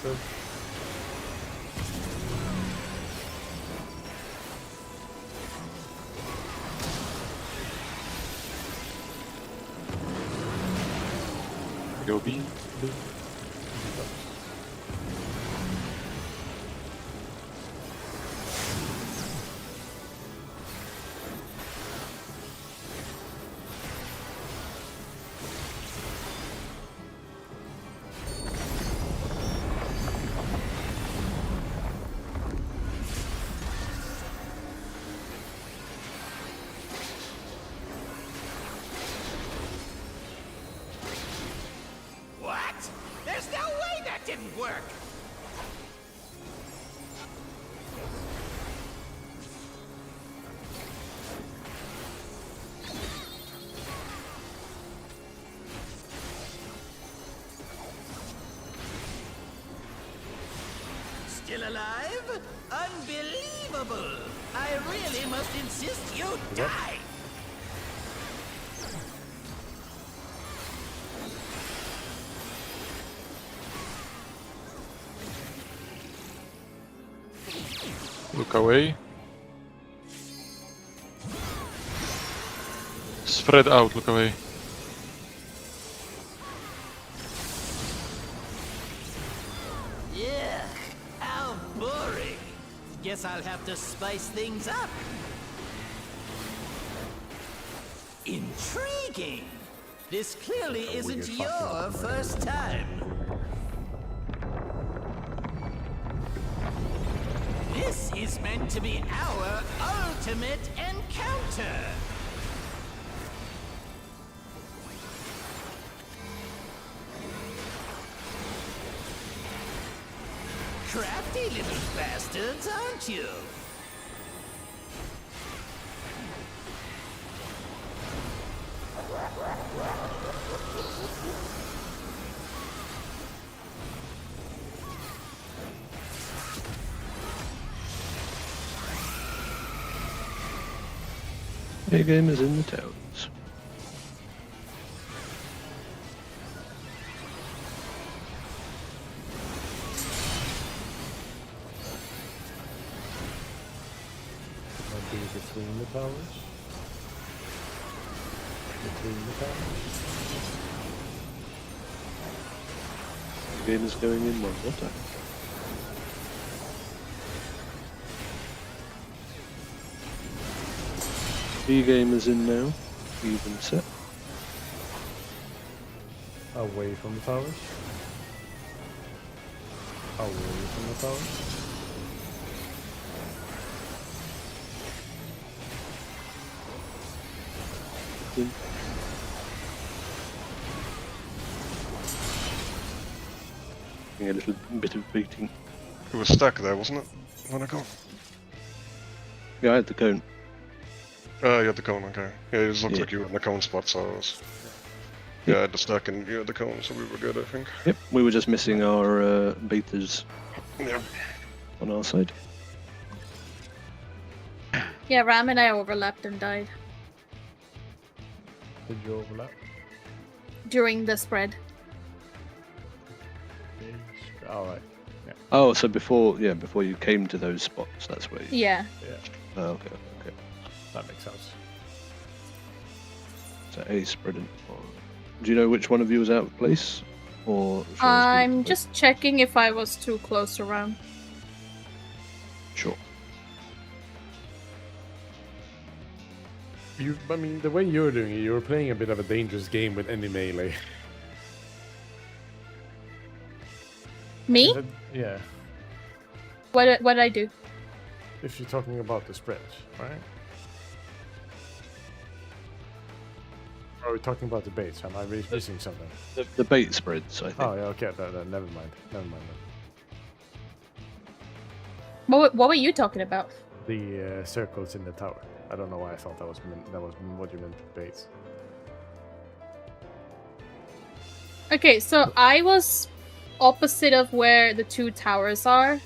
Support. Go B. What? There's no way that didn't work. Still alive? Unbelievable! I really must insist you die! Look away. Spread out, look away. Yeah, how boring. Guess I'll have to spice things up. Intriguing. This clearly isn't your first time. This is meant to be our ultimate encounter. Crafty little bastards, aren't you? A game is in the towns. Might be between the towers. Between the towers. The game is going in one more time. B game is in now. Even set. Away from the towers. Away from the towers. In. Getting a little bit of beating. It was stuck there, wasn't it? When I go. Yeah, I had the cone. You had the cone, okay. Yeah, it just looked Yeah. like you were in the cone spot, so I was... Yeah, I had the stack and you had the cone, so we were good, I think. Yep, we were just missing our beaters Yeah. on our side. Yeah, Ram and I overlapped and died Did you overlap? during the spread. Alright. Oh, so before you came to those spots, that's where you... Yeah. Yeah, Oh, okay. that makes sense. So A spreading. Do you know which one of you was out of place? Or shall I speak I'm to just checking if I was too close to Ram. both? Sure. I mean, the way you're doing it, you're playing a bit of a dangerous game with any melee. Me? Yeah, What did I do? if you're talking about the spread, right? Or are we talking about the baits? Am I missing something? The bait spreads, I think. Oh, yeah, okay, never mind. Never mind then. What were you talking about? The circles in the tower. I don't know why I thought that was what you meant with base. Okay, so I was opposite of where the 2 towers are,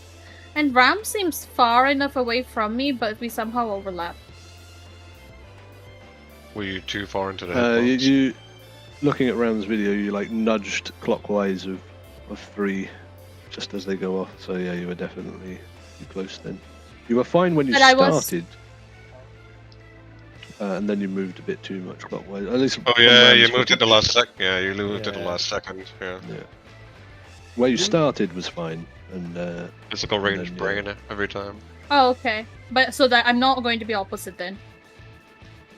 and Ram seems far enough away from me, but we somehow overlap. Were you too far into the You, hitbox? you looking at Ram's video, you like nudged clockwise of 3 just as they go off. So yeah, you were definitely too close then. You were fine when you But I was- started. And then you moved a bit too much clockwise. At least Oh on yeah, Ram's you moved footage. at the last sec. Yeah, you moved at the Yeah. last second. Yeah. Yeah. Where you started was fine, and Physical And range then, brain every time. Oh, okay. But so that I'm not going to be opposite then.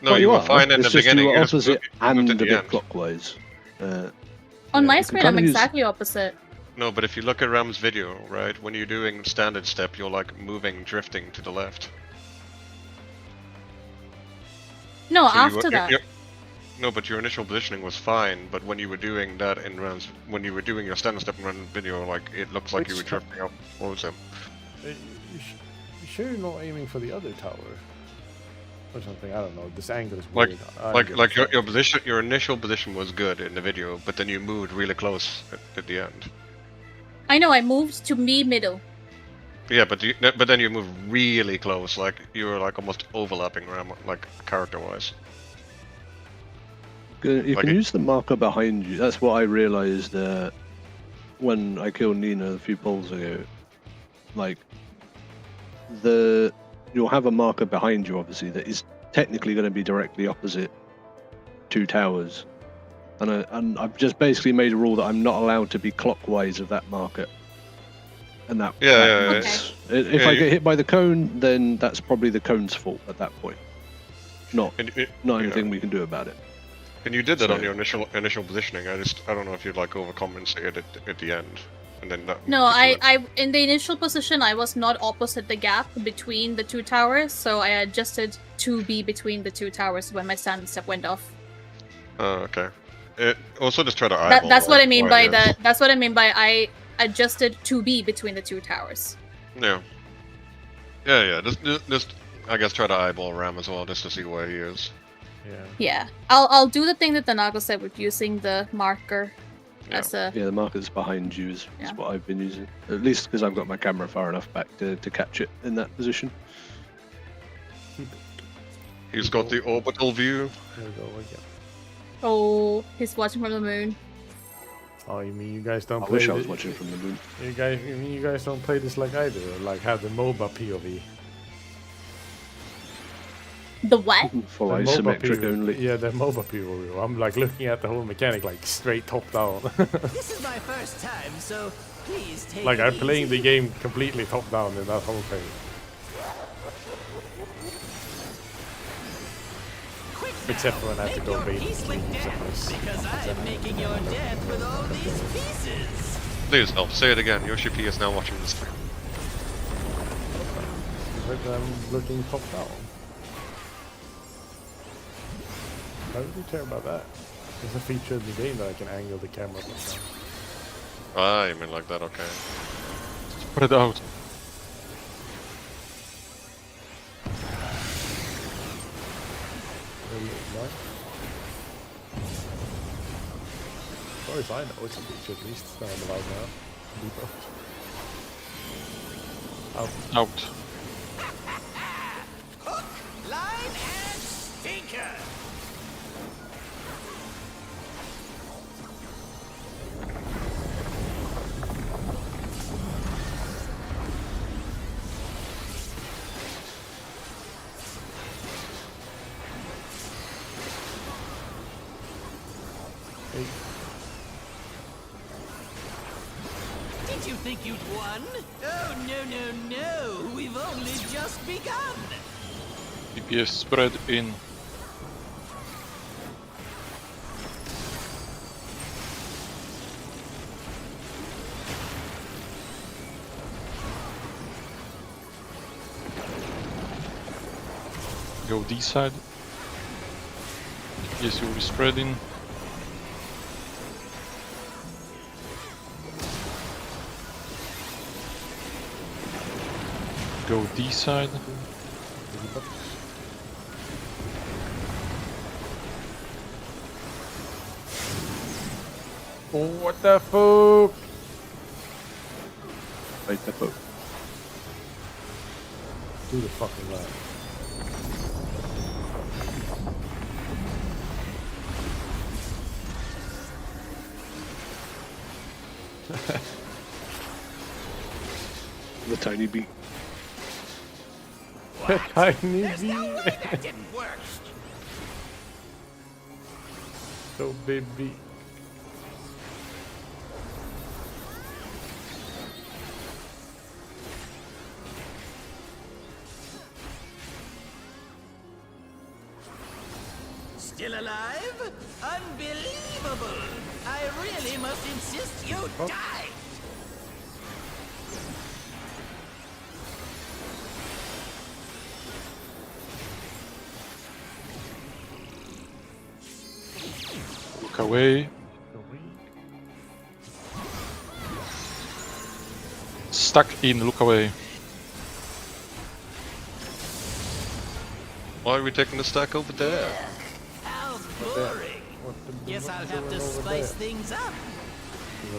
No, well, you were are. fine in It's the just beginning. You were You just opposite moved and at a the bit end. clockwise. On Yeah, my you can screen, kinda I'm use- exactly opposite. No, but if you look at Ram's video, right, when you're doing standard step, you're like moving, drifting to the left. No, So you after were- that. No, but your initial positioning was fine. But when you were doing that in Ram's, when you were doing your standard step in Ram's video, like it looks like you were Which drifting up towards him. You sure you're not aiming for the other tower? Or something, I don't know. This angle is Like- weird. Like your position, your initial position was good in the video, but then you moved really close at the end. I know, I moved to me middle. Yeah, but then you moved really close, like you were like almost overlapping Ram, like character-wise. You Like can it- use the marker behind you. That's what I realized when I killed Nina a few polls ago. Like you'll have a marker behind you, obviously, that is technically going to be directly opposite 2 towers. And I've just basically made a rule that I'm not allowed to be clockwise of that marker. And that Yeah, means if Yeah, I you- get hit by the cone, then that's probably the cone's fault at that point. Not And, anything we can do about it. And you did that on So- your initial positioning. I don't know if you'd like overcompensated at the end, and then that. No, put you in. I in the initial position I was not opposite the gap between the 2 towers, so I adjusted to be between the 2 towers when my standard step went off. Oh, okay. It also just try to eyeball. That's what I mean where by it is. that. That's what I mean by I adjusted to be between the 2 towers. Yeah. Yeah. Just I guess try to eyeball Ram as well, just to see where he is. Yeah. Yeah, I'll do the thing that Danago said with using the marker Yeah. as a. Yeah, the markers behind you is Yeah. what I've been using. At least because I've got my camera far enough back to catch it in that position. He's got the orbital view. Here we go again. Oh, he's watching from the moon. Oh, you mean you guys don't I play wish I was thi- watching from the moon. You mean you guys don't play this like I do? Or like have the MOBA POV? The what? For The MOBA isometric POV. only. Yeah, the MOBA POV. I'm like looking at the whole mechanic like straight top down. This is my first time, so please take Like it I'm playing the easy. game completely top down in that whole thing. Quick Except now, when I have to make go your bait peace with death, because I am making your death with all these pieces. Please, no, say it again. Yoshi P is now watching this stream. But I'm looking top down. Why would you care about that? There's a feature in the game that I can angle the camera top down. Ah, you mean like that? Okay. Spread out. Really nice. As far as I know, it's a feature at least that I'm allowed now. Default. Out. Hook, line, and stinker. Hey, Did you think you'd won? Oh, no. We've only just begun. DPS spread in. Go D side. DPS will be spreading. Go D side. Oh, what the fuck? Wait, the boat. Do the fucking line. The tiny beak. Tiny There's no bee. way that didn't work. So baby. Still alive? Unbelievable! I really must insist you die! Look away. Stuck in, look away. Why are we taking the stack over there? How boring! Guess I'll have to spice things up. You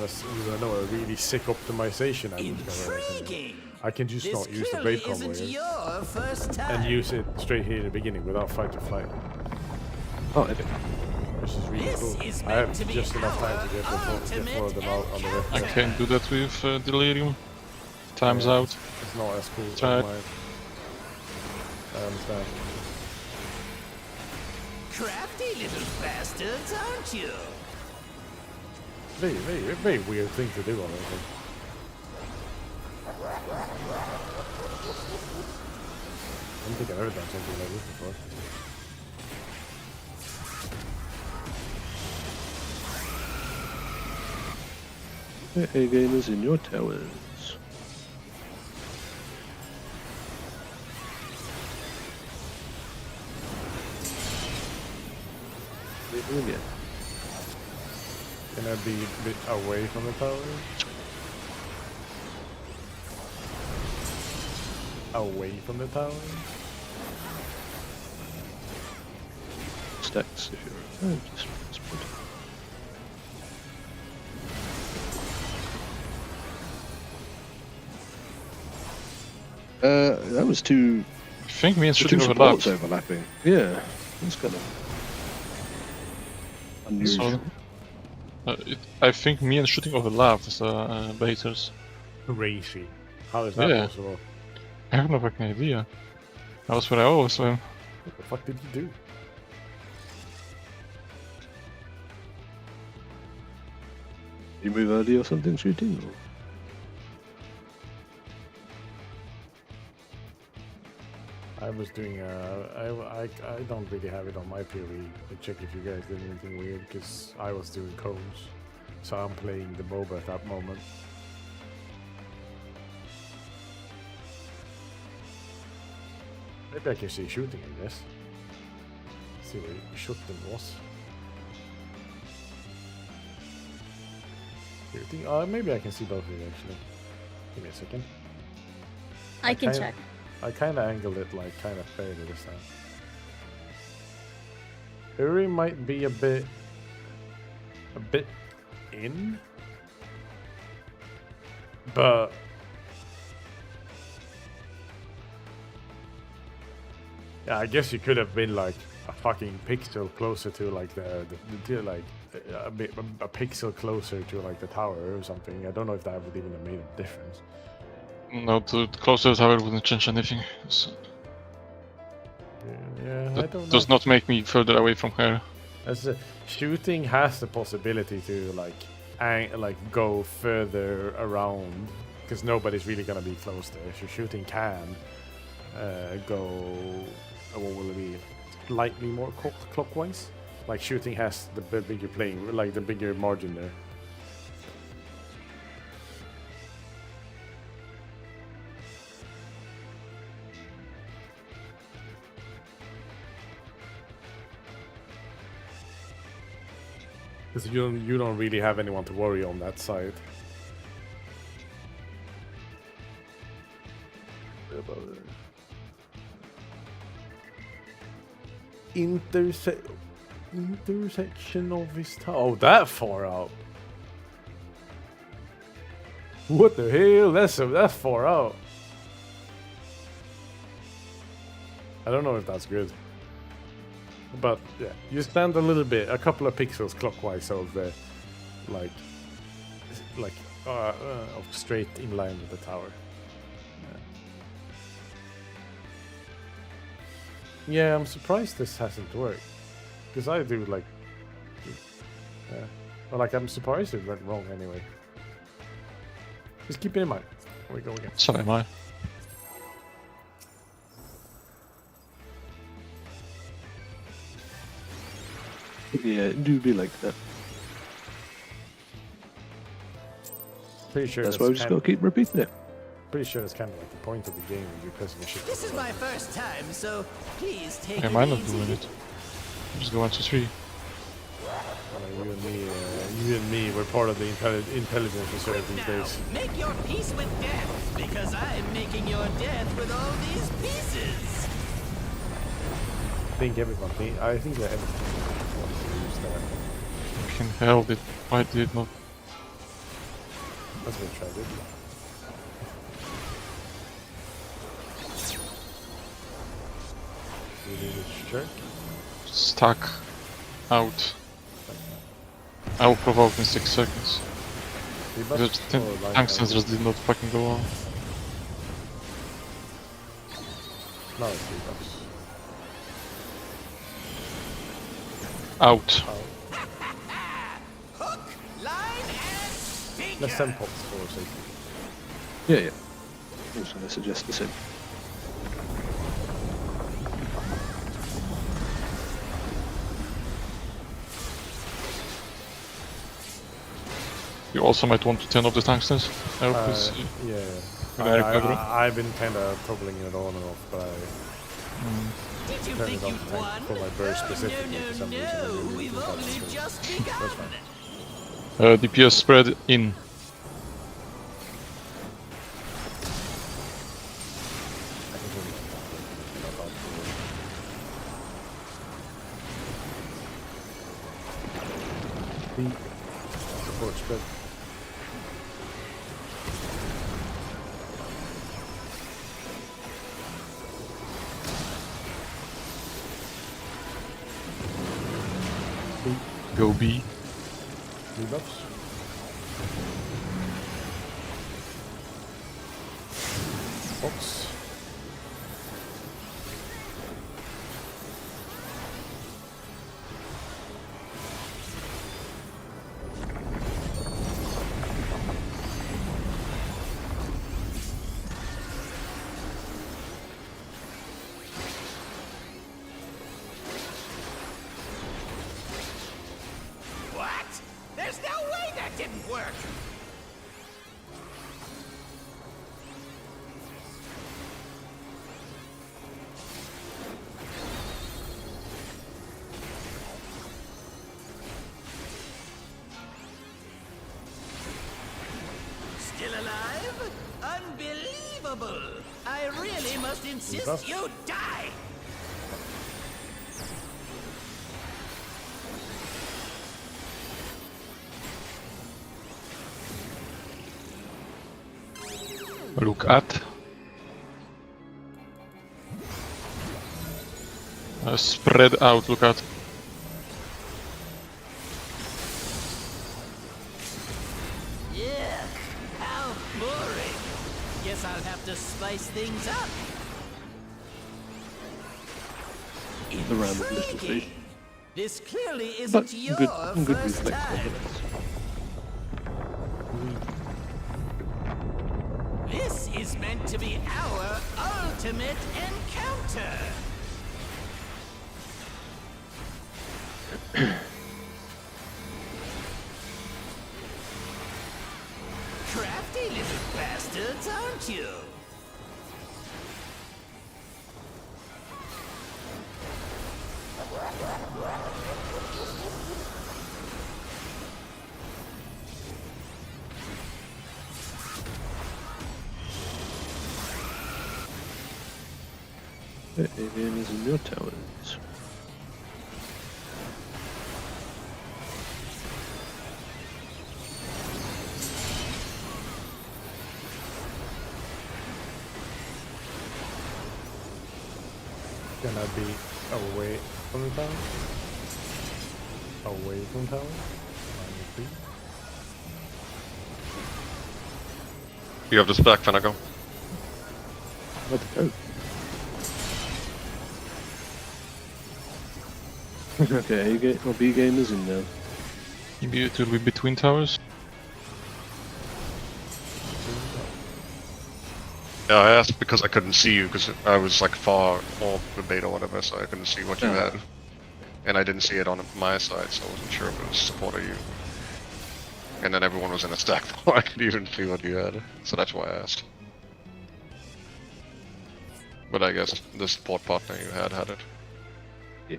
wanna know a really sick optimization I discovered. Intriguing! I can just This not use the clearly blade combo isn't here your first time. and use it straight here in the beginning without fight or flight, Oh, epic. which is really This cool. is I meant have to be just enough time to get four of them out on the I rest. can't do that with Delirium. Time's Yeah. out. It's not as cool as Try it. mine. I understand. Crafty little bastards, aren't you? Very weird thing to do, honestly. I don't think I've ever done something like this before. Hey, gamers in your towers. Yeah. Can I be a bit away from the tower? Away from the tower? Stacks if you're. Oh, just put. That was two. I think me and Two shooting supports overlapped. overlapping. Yeah, that's kind of unusual. I think me and shooting overlapped as baiters. Crazy. How is that Yeah. possible? I have no fucking idea. That was what I always went. What the fuck did you do? You move early or something shooting? Or? I was doing I don't really have it on my POE. I check if you guys did anything weird because I was doing cones. So I'm playing the MOBA at that moment. Maybe I can see shooting, I guess. See where shooting was. Shooting? Maybe I can see both of you actually. Give me a second. I can kinda- check. I kind of angled it like kind of fairly this time. Uri might be a bit in, but yeah, I guess you could have been like a fucking pixel closer to like the like a pixel closer to like the tower or something. I don't know if that would even have made a difference. No, the closer the tower wouldn't change anything. So Yeah, I that don't know. does not make me further away from her. As shooting has the possibility to like go further around because nobody's really gonna be close there. So shooting can go what will it be slightly more clockwise. Like shooting has the bigger plane, like the bigger margin there. Because you don't really have anyone to worry on that side. Intersection of his tower. Oh, that far out. What the hell? That's far out. I don't know if that's good. But yeah, you stand a little bit, a couple of pixels clockwise of the, like of straight in line with the tower. Yeah, I'm surprised this hasn't worked, because I do like, yeah, well, like I'm surprised it went wrong anyway. Just keep it in mind. Here we go again. So am I. Yeah, it do be like that. Pretty sure That's why we just gotta keep repeating it. Pretty sure that's kind of like the point of the game. You're pressing the shit. This is my first time, so please take I it might not easy. doing it. Just go 1, 2, 3. You and me, we're part of the intelligence reserve these Now, days. make your peace with death, because I'm making your death with all these pieces. I think everyone wants to use that. Fucking hell, why did it not? Let's go try it. Sure. Stuck. Out. I will provoke in 6 seconds. The tungstens just did not fucking go on. No, it's debuffs. Out. Hook, line, and sinker. Let's send pops for safety. Yeah, yeah. I was gonna suggest the same. You also might want to turn off the tungstens. I hope this. Yeah. I've been kind of toggling it on and off, but I Did you turned think it on you'd won? for my burst specifically for some reason. I No, really we've think that's only good. just That's begun. fine. DPS spread in. I can really not out for it. Support spread. Go B. Debuffs. Box. What? There's no way that didn't work. Still alive? Unbelievable! I really must insist you die! Look at. Spread out, look at. Yuck, how boring. Guess I'll have to spice things up. The random little Intriguing. thing. This clearly isn't But your good first reflex on time. it. This is meant to be our ultimate encounter. Crafty little bastards, aren't you? The alien is in your towers. gonna be away from the tower. Away from tower. -3. You have this back, Fanago. Where'd it go? Okay, A game or B game is in now. Maybe it will be between towers. Yeah, I asked because I couldn't see you because I was like far off the bait or whatever, so I couldn't see what you had. And I didn't see it on my side, so I wasn't sure if it was support or you. And then everyone was in a stack before I could even see what you had, so that's why I asked. But I guess the support partner you had it. Yeah.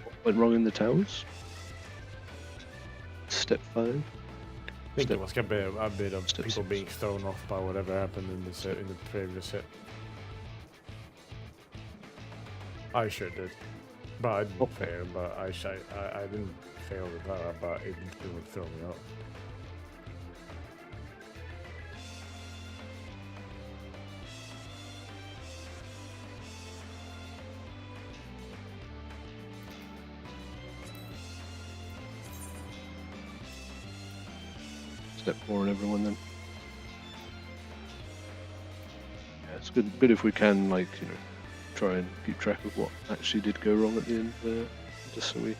What went wrong in the towers? Step 5. I think Step- it was a bit of Step people 6. being thrown off by whatever happened in the set, in the previous set. I sure did, but I didn't Okay. fail. But I didn't fail with that, but it would throw me off. Step 4 on everyone then. Yeah, it's good if we can, like, you know, try and keep track of what actually did go wrong at the end there, just so we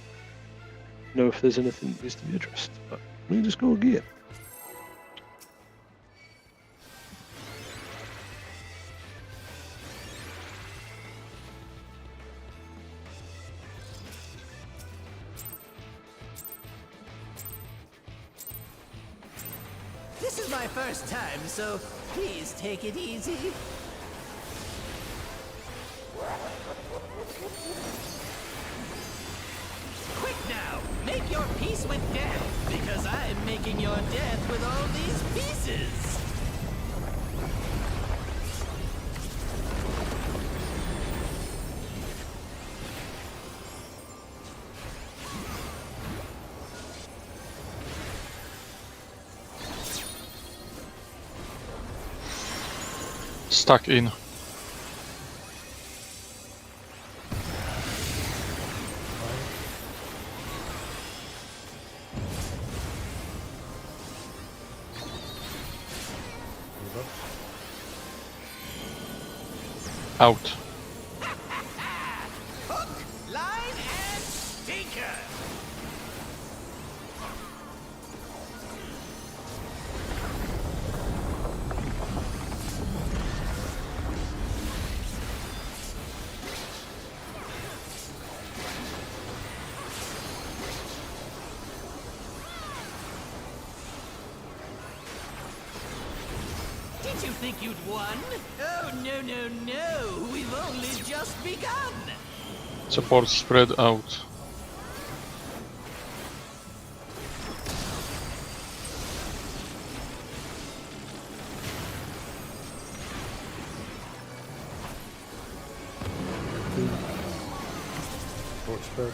know if there's anything that needs to be addressed. But we can just go gear. This is my first time, so please take it easy. Quick now, make your peace with death, because I'm making your death with all these pieces. Stuck in. Out. Hook, line, and stinker. Did you think you'd won? Oh, no, no, no. We've only just begun. Support spread out. Torch spread.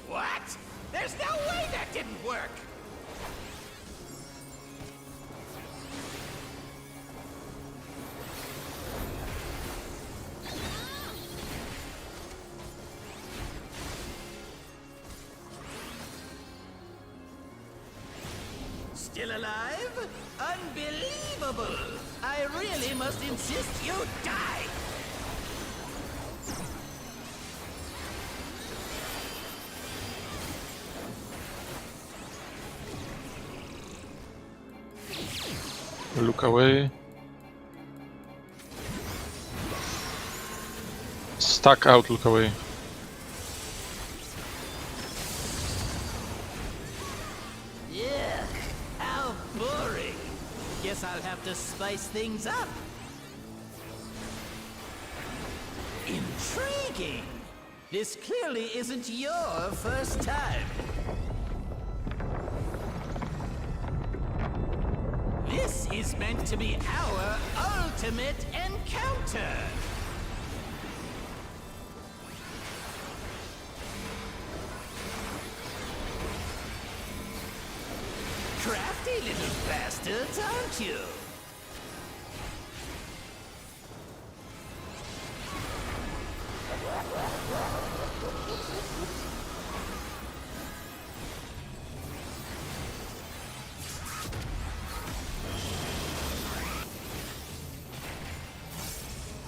What? There's no way that didn't work. Still alive? Unbelievable! I really must insist you die! Look away. Stuck out, look away. Yeah, how boring. Guess I'll have to spice things up. Intriguing. This clearly isn't your first time. This is meant to be our ultimate encounter. Crafty little bastards, aren't you?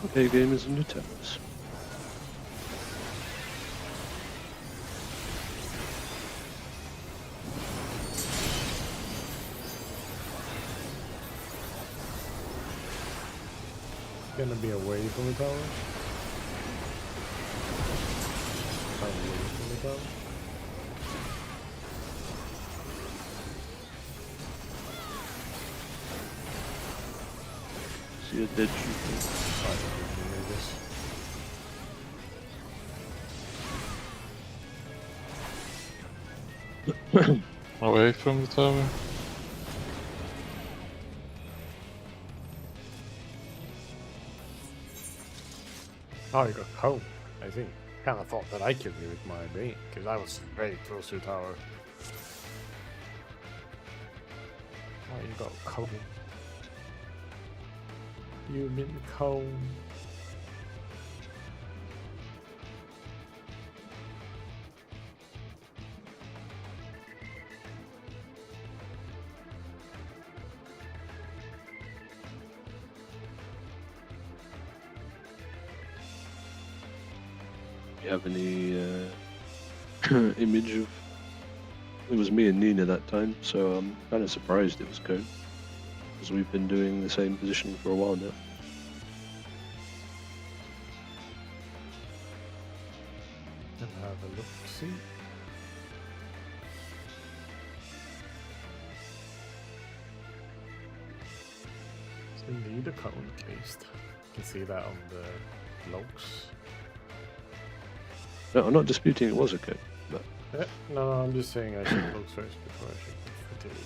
Okay, gamers and attendants. Gonna be away from the tower. Away from the tower. See a dead shooter. Away from the tower. Oh, you got cone, I think. Kind of thought that I killed you with my bait, because I was very close to the tower. Oh, you got cone. You mean cone. You have any image of? It was me and Nina that time, so I'm kind of surprised it was Cone, because we've been doing the same position for a while now. And have a look, see. It's indeed a cone at least. You can see that on the logs. No, I'm not disputing it was a Cone, but Yeah, no, I'm just saying I should look first before I should continue.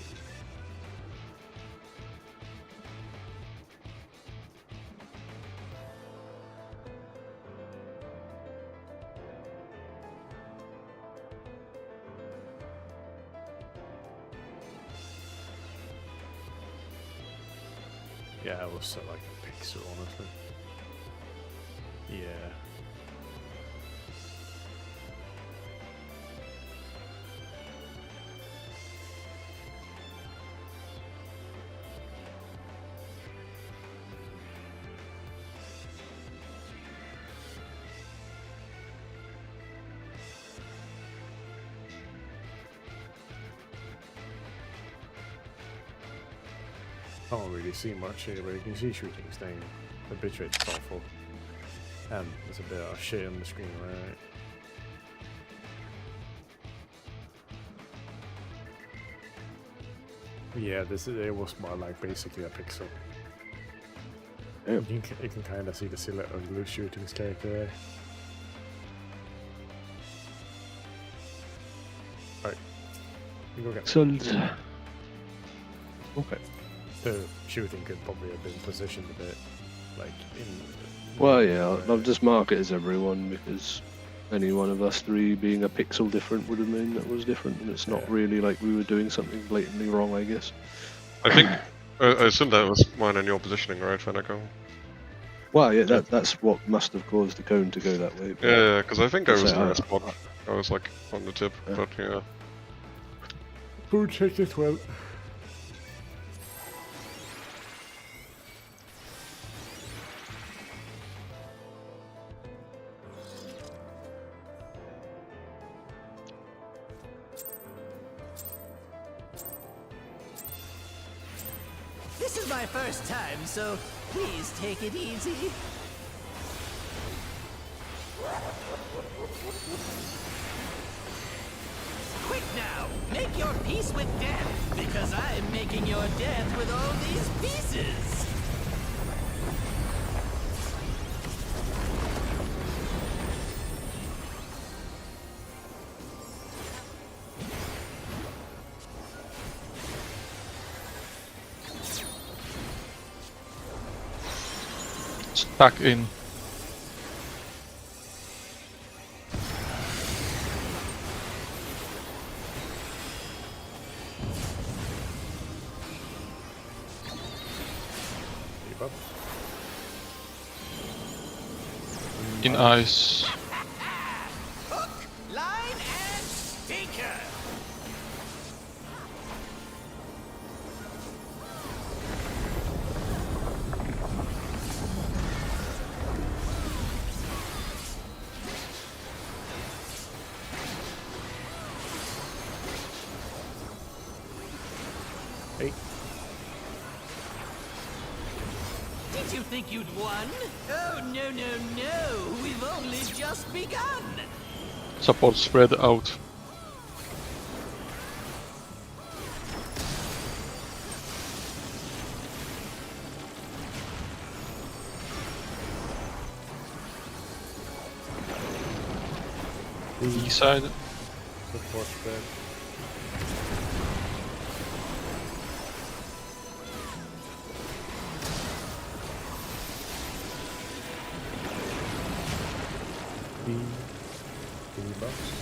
Yeah, it was like a pixel, honestly. Yeah. Can't really see much here, but you can see shooting staying. The bitrate's awful. And there's a bit of shit on the screen, right? Yeah, it was more like basically a pixel. yeah. You can kind of see the silhouette of Blue Shooting's character there. Alright. You go get Sold. Okay. the shooting could probably have been positioned a bit like in. Well, yeah, I'll just mark it as everyone, because any one of us three being a pixel different would have meant that was different, and it's not Yeah. really like we were doing something blatantly wrong, I guess. I think I assume that was mine and your positioning, right, Fanaco? Well, yeah, that's what must have caused the cone to go that way. but- Yeah, because I think I So, was in uh, that spot. I was like on the tip, Yeah. but yeah. Who checked it well? This is my first time, so please take it easy. Quick now, make your peace with death, because I'm making your death with all these pieces. Stuck in. Debuff. In ice. Hook, line, and sinker. Hey. Did you think you'd won? Oh, no, no, no. We've only just begun. Support spread out. E side. Support spread. Debuffs.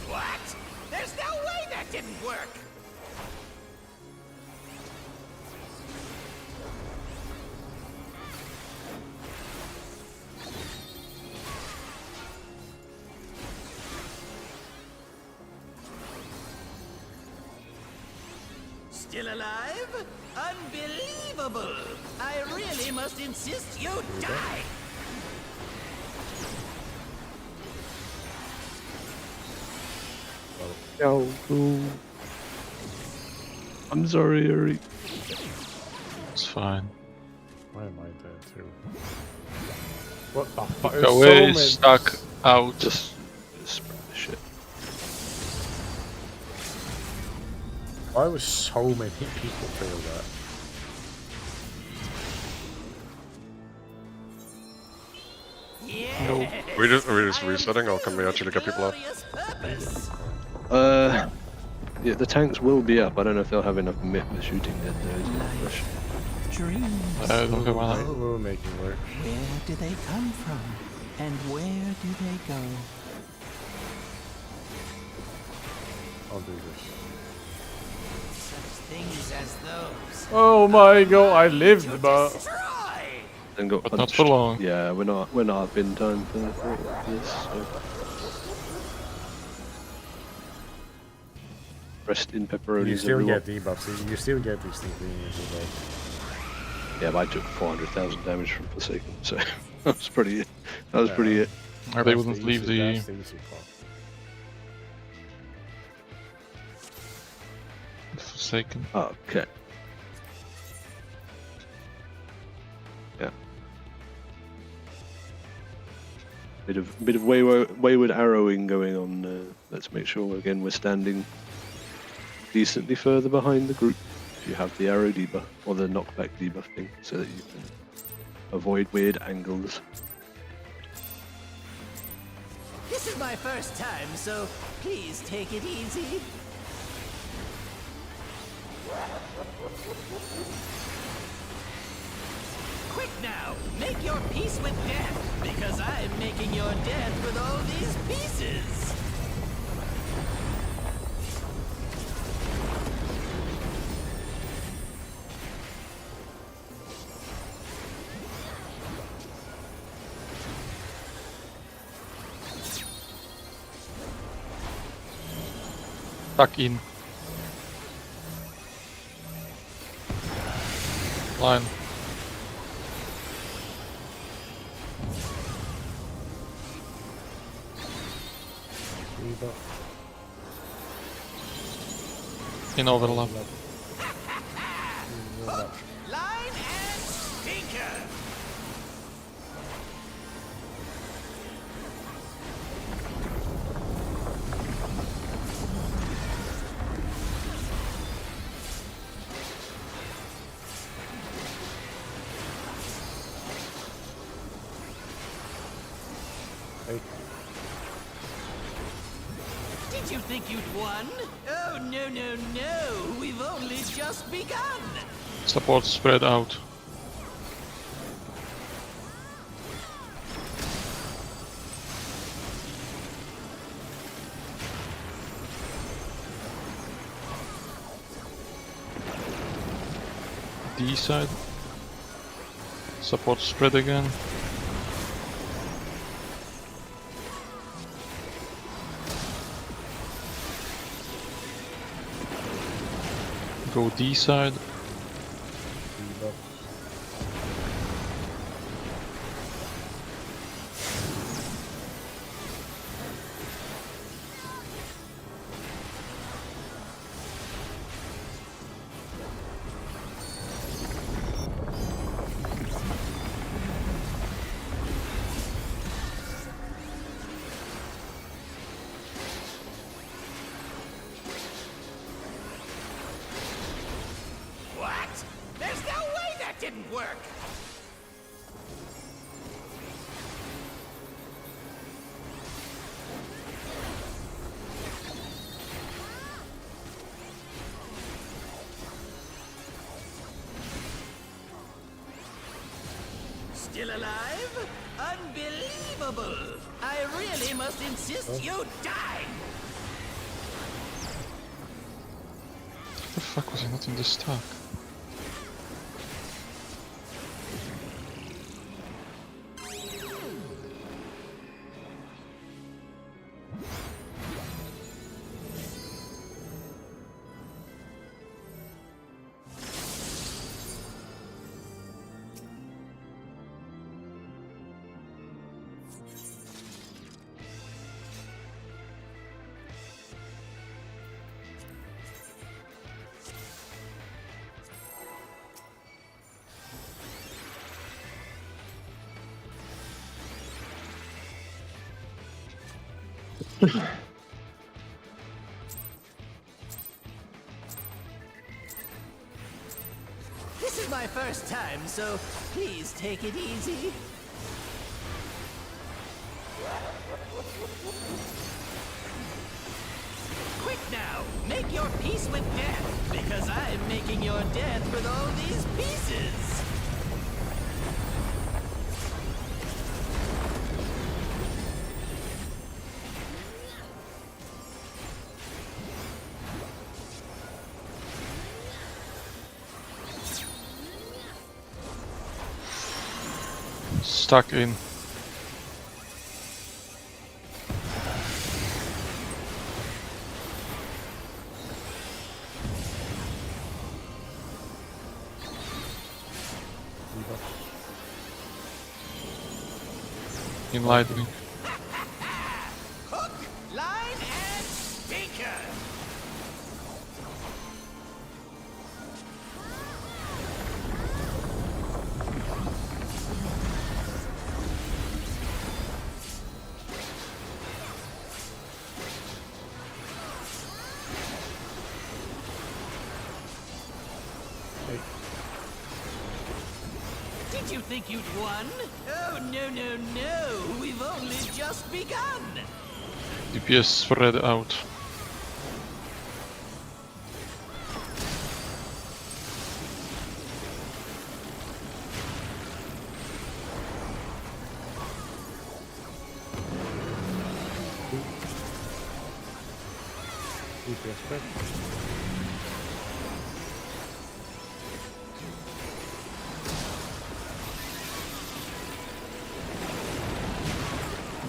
What? There's no way that didn't work. Still alive? Unbelievable! I really must insist you die! No. I'm sorry, Yuri. It's fine. Why am I there too? What the fuck? Go There's so away, many- stuck out. Just spread the shit. Why was so many people fail that? Yeah. Are we just resetting, or can we actually get people up? Yeah, the tanks will be up. I don't know if they'll have enough MIP for shooting dead though. Is the question. Dreams. I don't have We mana. were making work. Where do they come from? And where do they go? I'll do this. Such things as those. Oh my god, I lived, but Destroy! Then got But not punched. for long. Yeah, we're not up in time for this. So. Rest in pepperonis. you still everyone. get debuffs. You still get these things being debuffed. Yeah, but I took 400,000 damage from Forsaken, so that was pretty. That was pretty it. Or they wouldn't leave the. That's the easy part. Forsaken. Okay. Yeah. Bit of wayward arrowing going on. Let's make sure again we're standing decently further behind the group. If you have the arrow debuff or the knockback debuff thing, so that you can avoid weird angles. This is my first time, so please take it easy. Quick now, make your peace with death, because I'm making your death with all these pieces. Tuck in. Line. Reaper. In overlap. Line and stinker. Hey. Did you think you'd won? Oh, no, no, no. We've only just begun. Support spread out. D side. Support spread again. Go D side. Reaper. What? There's no way that didn't work. Still alive? Unbelievable! I really must insist you die! What the fuck was he not in the stack? This is my first time, so please take it easy. Quick now, make your peace with death, because I'm making your death with all these pieces. Stuck in. In lightning. Hook, line, and stinker. Did you think you'd won? Oh, no, no, no. We've only just begun. DPS spread out. DPS spread.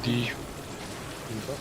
D. Reaper.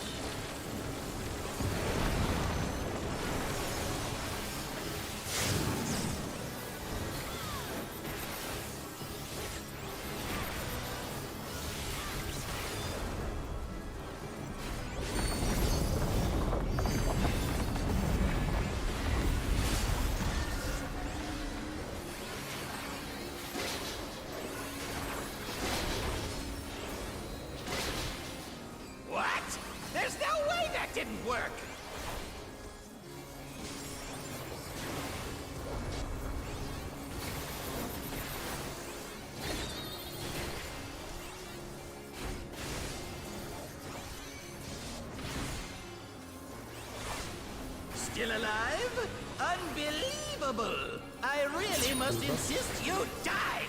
still alive? Unbelievable! I really must insist you die!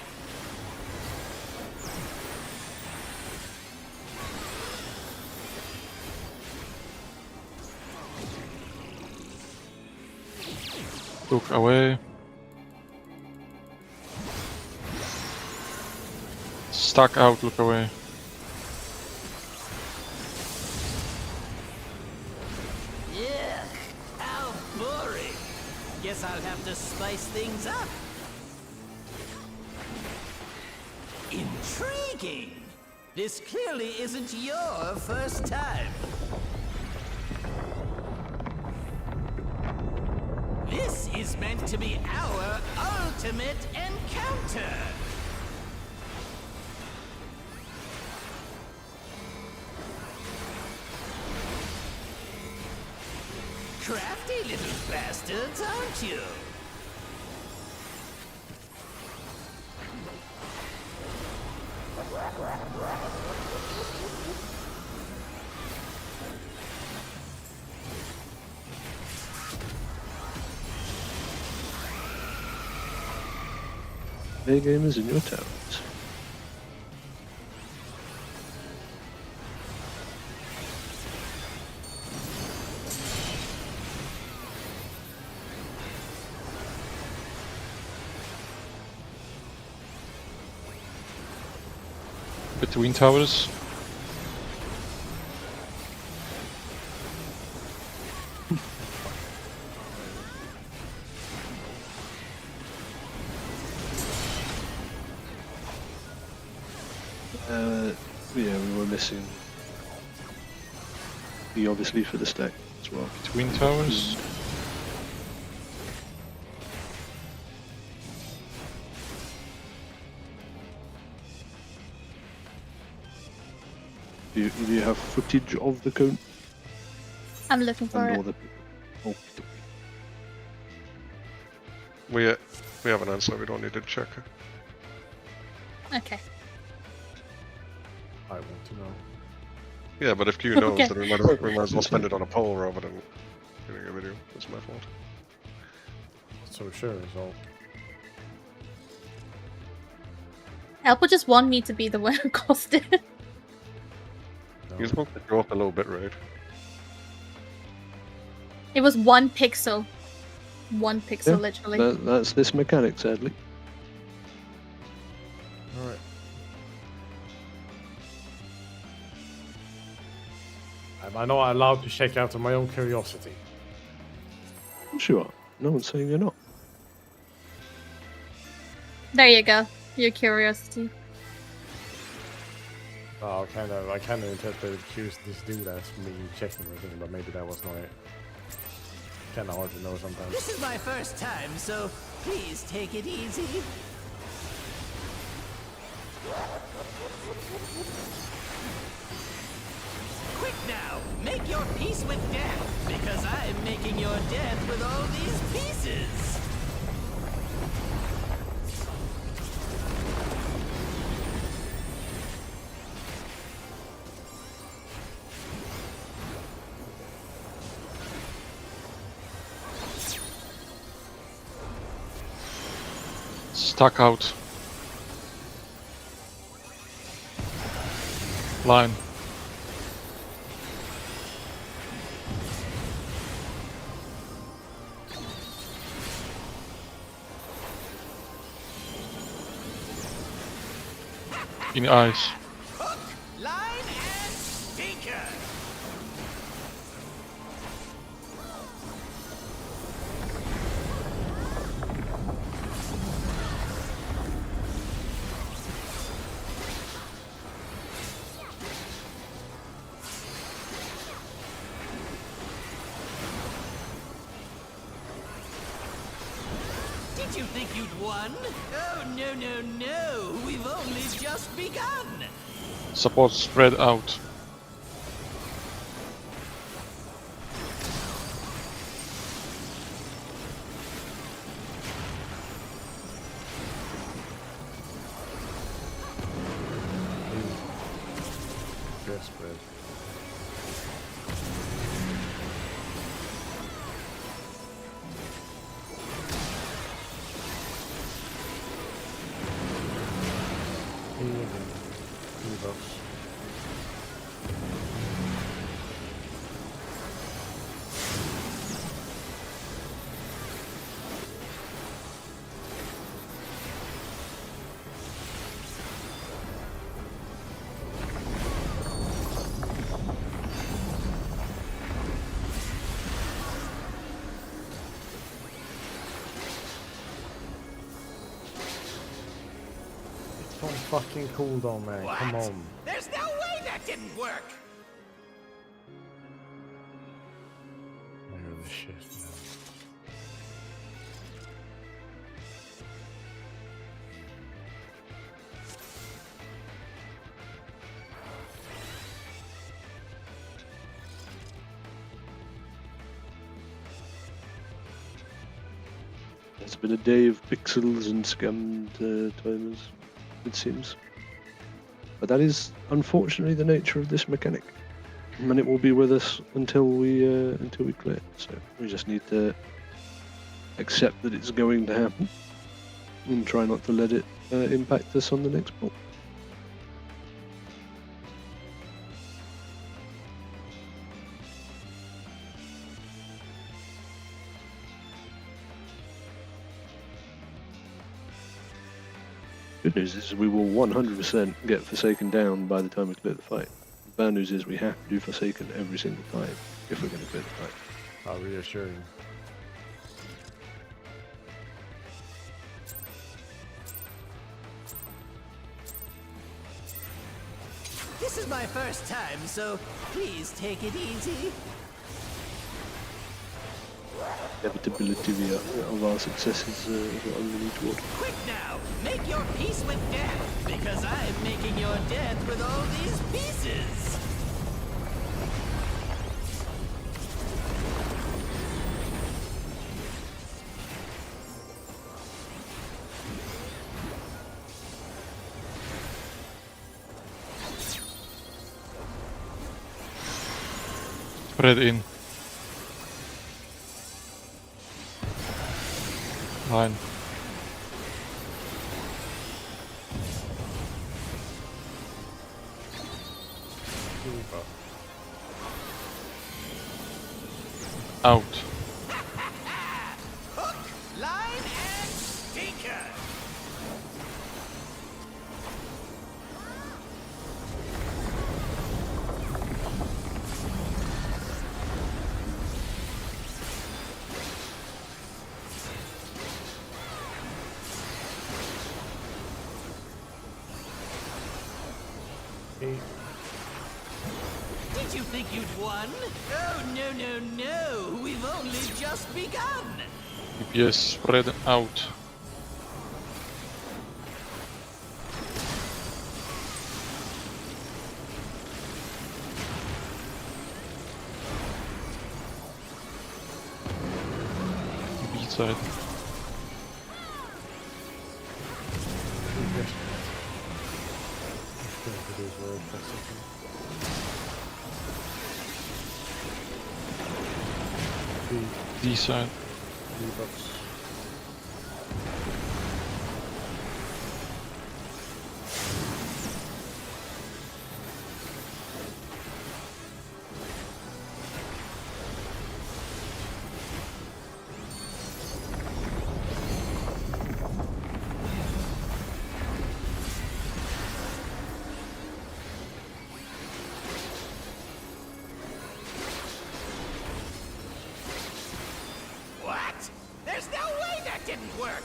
Look away. Stuck out, look away. Yuck, how boring. Guess I'll have to spice things up. Intriguing. This clearly isn't your first time. This is meant to be our ultimate encounter. Crafty little bastards, aren't you? Play gamers in your towns. Between towers. Yeah, we were missing the obviously for the stack as well. Between towers. Do you have footage of the cone? I'm looking for And it. all the people? Oh, We have an answer. We don't need to check. Okay. I want to know. Yeah, but if Q knows, Okay. then we might as well spend it on a poll rather than doing a video. That's my fault. So sure, so Elpo just want me to be the one who caused it. no. You're supposed to go up a little bit, right? It was 1 pixel. 1 pixel, Yeah, literally. that's this mechanic, sadly. All right. Am I not allowed to check out of my own curiosity? Sure. No one's saying you're not. There you go. Your curiosity. Oh, I kind of interpreted this dude as me checking everything, but maybe that was not it. Kind of hard to know sometimes. This is my first time, so please take it easy. Quick now, make your peace with death, because I'm making your death with all these pieces. Stuck out. Line. In eyes. Hook, line, and sinker. Did you think you'd won? Oh, no, no, no. We've only just begun. Support spread out. Desperate. Here again. Debuffs. It's on fucking cooldown, man. What? Come on. There's no way that didn't work! I hear this shit now. It's been a day of pixels and scammed timers, it seems. But that is unfortunately the nature of this mechanic, and it will be with us until we clear. So we just need to accept that it's going to happen, and try not to let it impact us on the next ball. Good news is we will 100% get Forsaken down by the time we clear the fight. The bad news is we have to do Forsaken every single time if we're going to clear the fight. How reassuring. This is my first time, so please take it easy. Inevitability of our successes is what I'm leaning toward. Quick now, make your peace with death, because I'm making your death with all these pieces. Spread in. Line. Out. Hook, line, and stinker. Did you think you'd won? Oh, no, no, no. We've only just begun. DPS spread out. B side. D side. Debuffs. What? There's no way that didn't work.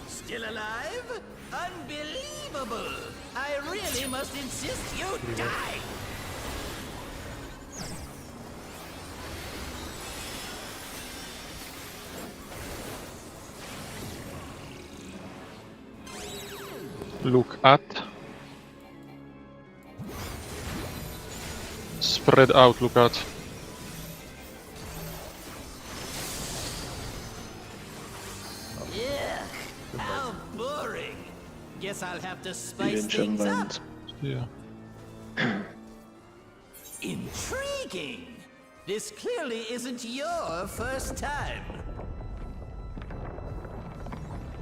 Still alive? Unbelievable! I really must insist you die! Look at. Spread out, look at. Yeah, how boring. Guess I'll have to spice Inch things up. lands. Yeah. Intriguing! This clearly isn't your first time.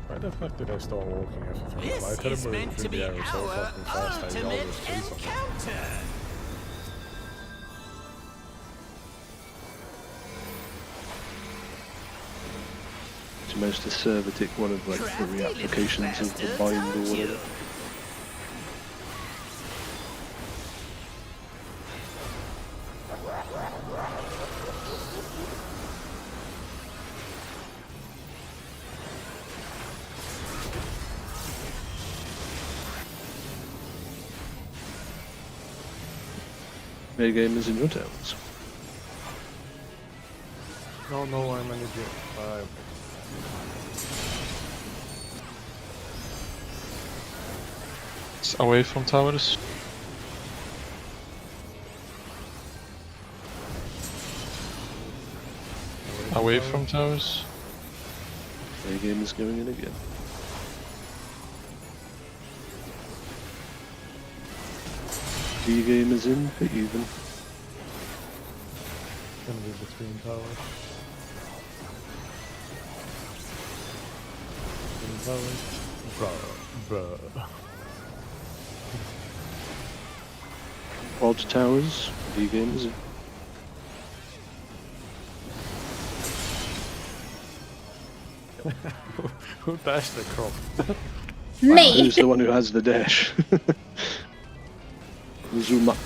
Why the fuck did I start walking as a This I could is have meant moved to through be the air so our fucking fast I ultimate always see something. encounter. It's the most acerbic one of like the Crafty little reapplications of the bastards, bind or aren't you? whatever. Mega game is in your towns. No, I'm an idiot. It's away from towers. Away from towers. Mega game is going in again. D game is in for even. Gonna be between towers. Between towers. Bruh. Odd towers. D game is in. Who dashed the crop? Me! Who's the one who has the dash? Zuma.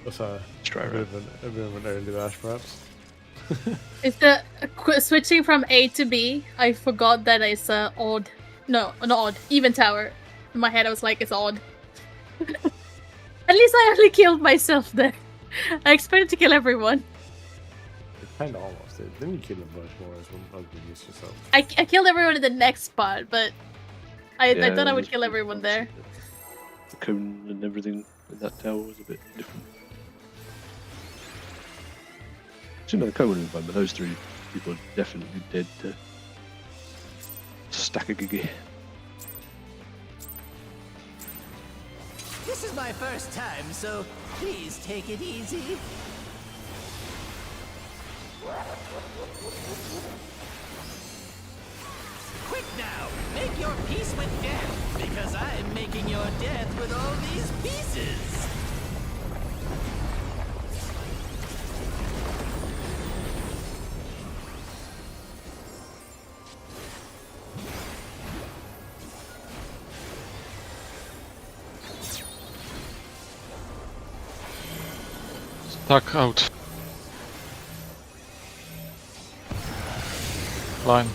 That's a try bit of an early dash, perhaps. Is the switching from A to B? I forgot that it's odd. No, not odd. Even tower. In my head, I was like, it's odd. At least I only killed myself there. I expected to kill everyone. It kinda almost did. Didn't you kill a bunch more as well as you used yourself? I killed everyone in the next spot, but I thought I would it kill was- everyone there. The cone and everything in that tower was a bit different. Actually, no, the cone was fine, but those three people are definitely dead to stack a giggy. This is my first time, so please take it easy. Quick now, make your peace with death, because I'm making your death with all these pieces. Stuck out. Line.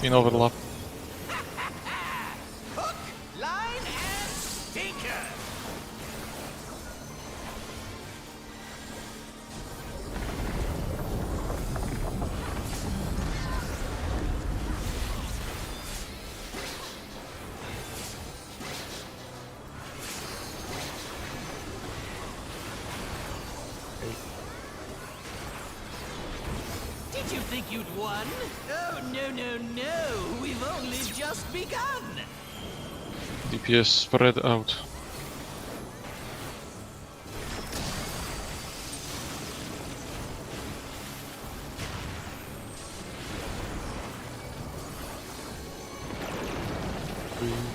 In overlap. Hook, line, and sinker. Did you think you'd won? Oh, no. We've only just begun. DPS spread out.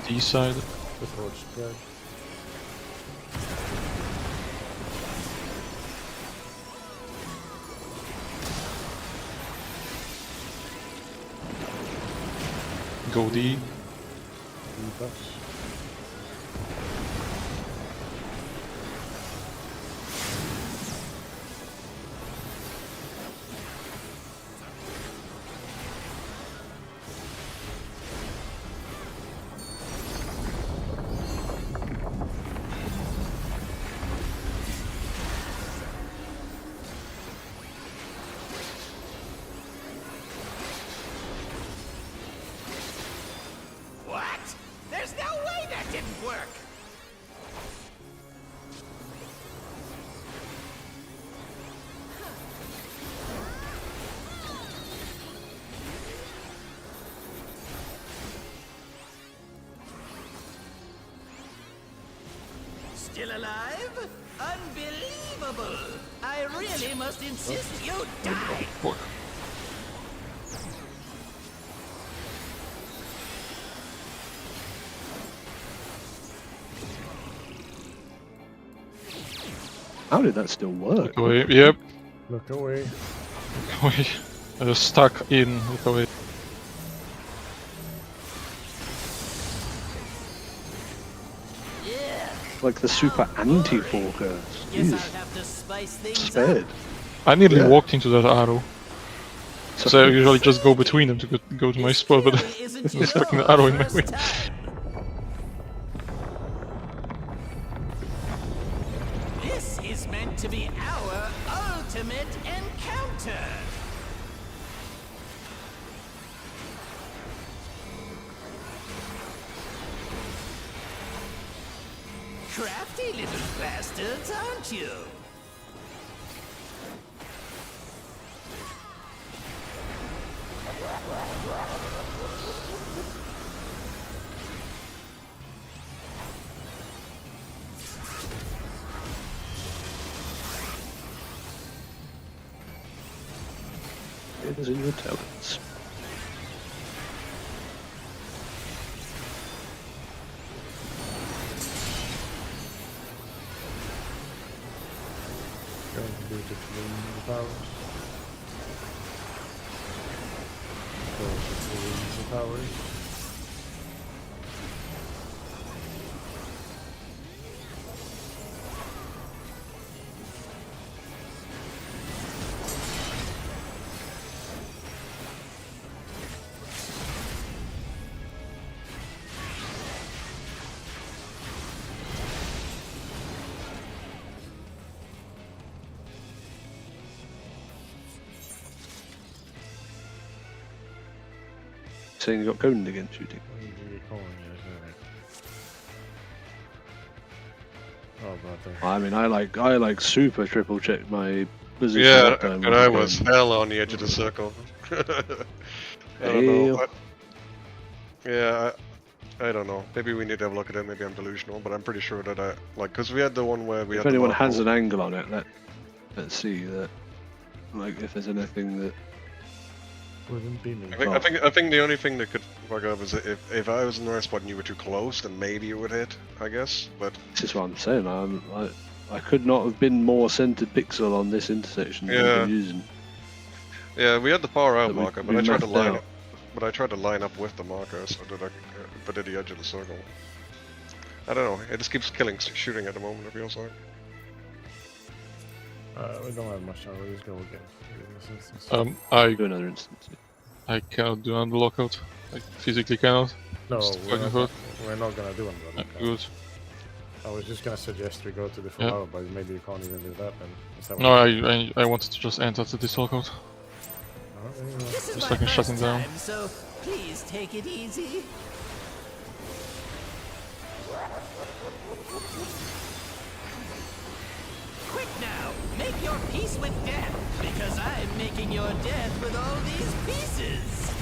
D side. The torch spread. Go D. Debuffs. What? There's no way that didn't work. still alive? Unbelievable! I really must insist you die! Fuck. How did that still work? Look away. Yep. Look away. Look away. I was stuck in. Look away. Like the super anti-forker. Guess I'll have to spice things Spared. I nearly Yeah. walked into that arrow. So I usually just go between them to go to my spot, but Really isn't there's your fucking arrow in my first way. time. This is meant to be our ultimate encounter. Crafty little bastards, aren't you? It is in your talents. Going to do the powers. Go to the powers. Saying you got Conan again shooting. What are you calling it, isn't it? Oh, brother. I mean, I like super triple check my position. Yeah, that time and when I I'm was going. hell on the edge of the circle. I don't know. Yeah, I don't know. Maybe we need to have a look at it. Maybe I'm delusional, but I'm pretty sure that I like because we had the one where we If had. anyone the has an angle on it, let's see that. Like, if there's anything that. Wouldn't be me. I think the only thing that could fuck up is if I was in the right spot and you were too close, then maybe it would hit. I guess, but This is what I'm saying. I could not have been more centered pixel on this intersection than I've been using. yeah, we had the power out That we- marker, we but I tried to mapped line out. up. But I tried to line up with the marker so that I could put it at the edge of the circle. I don't know. It just keeps shooting at the moment. It feels like. We don't have much time. We'll just go again. In this instance. Do another instance. I cannot do another lockout. I physically cannot. No, Just we're fucking not, hurt. we're not gonna do another one. Good. I was just gonna suggest we go to the full Yeah. hour, but maybe you can't even do that then. Is that No, what- I wanted to just end after this lockout. Oh, anyway. This is Just my like a shutting first down. time, so please take it easy. Quick now, make your peace with death, because I'm making your death with all these pieces.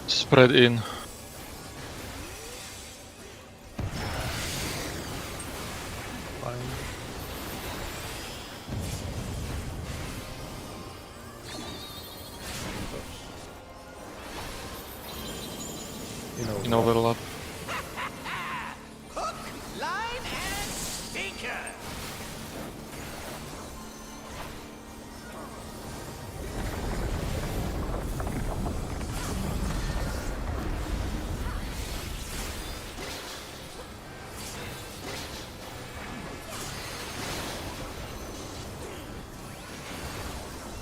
Spread in. Fine. You know a lot. Hook, line, and sinker.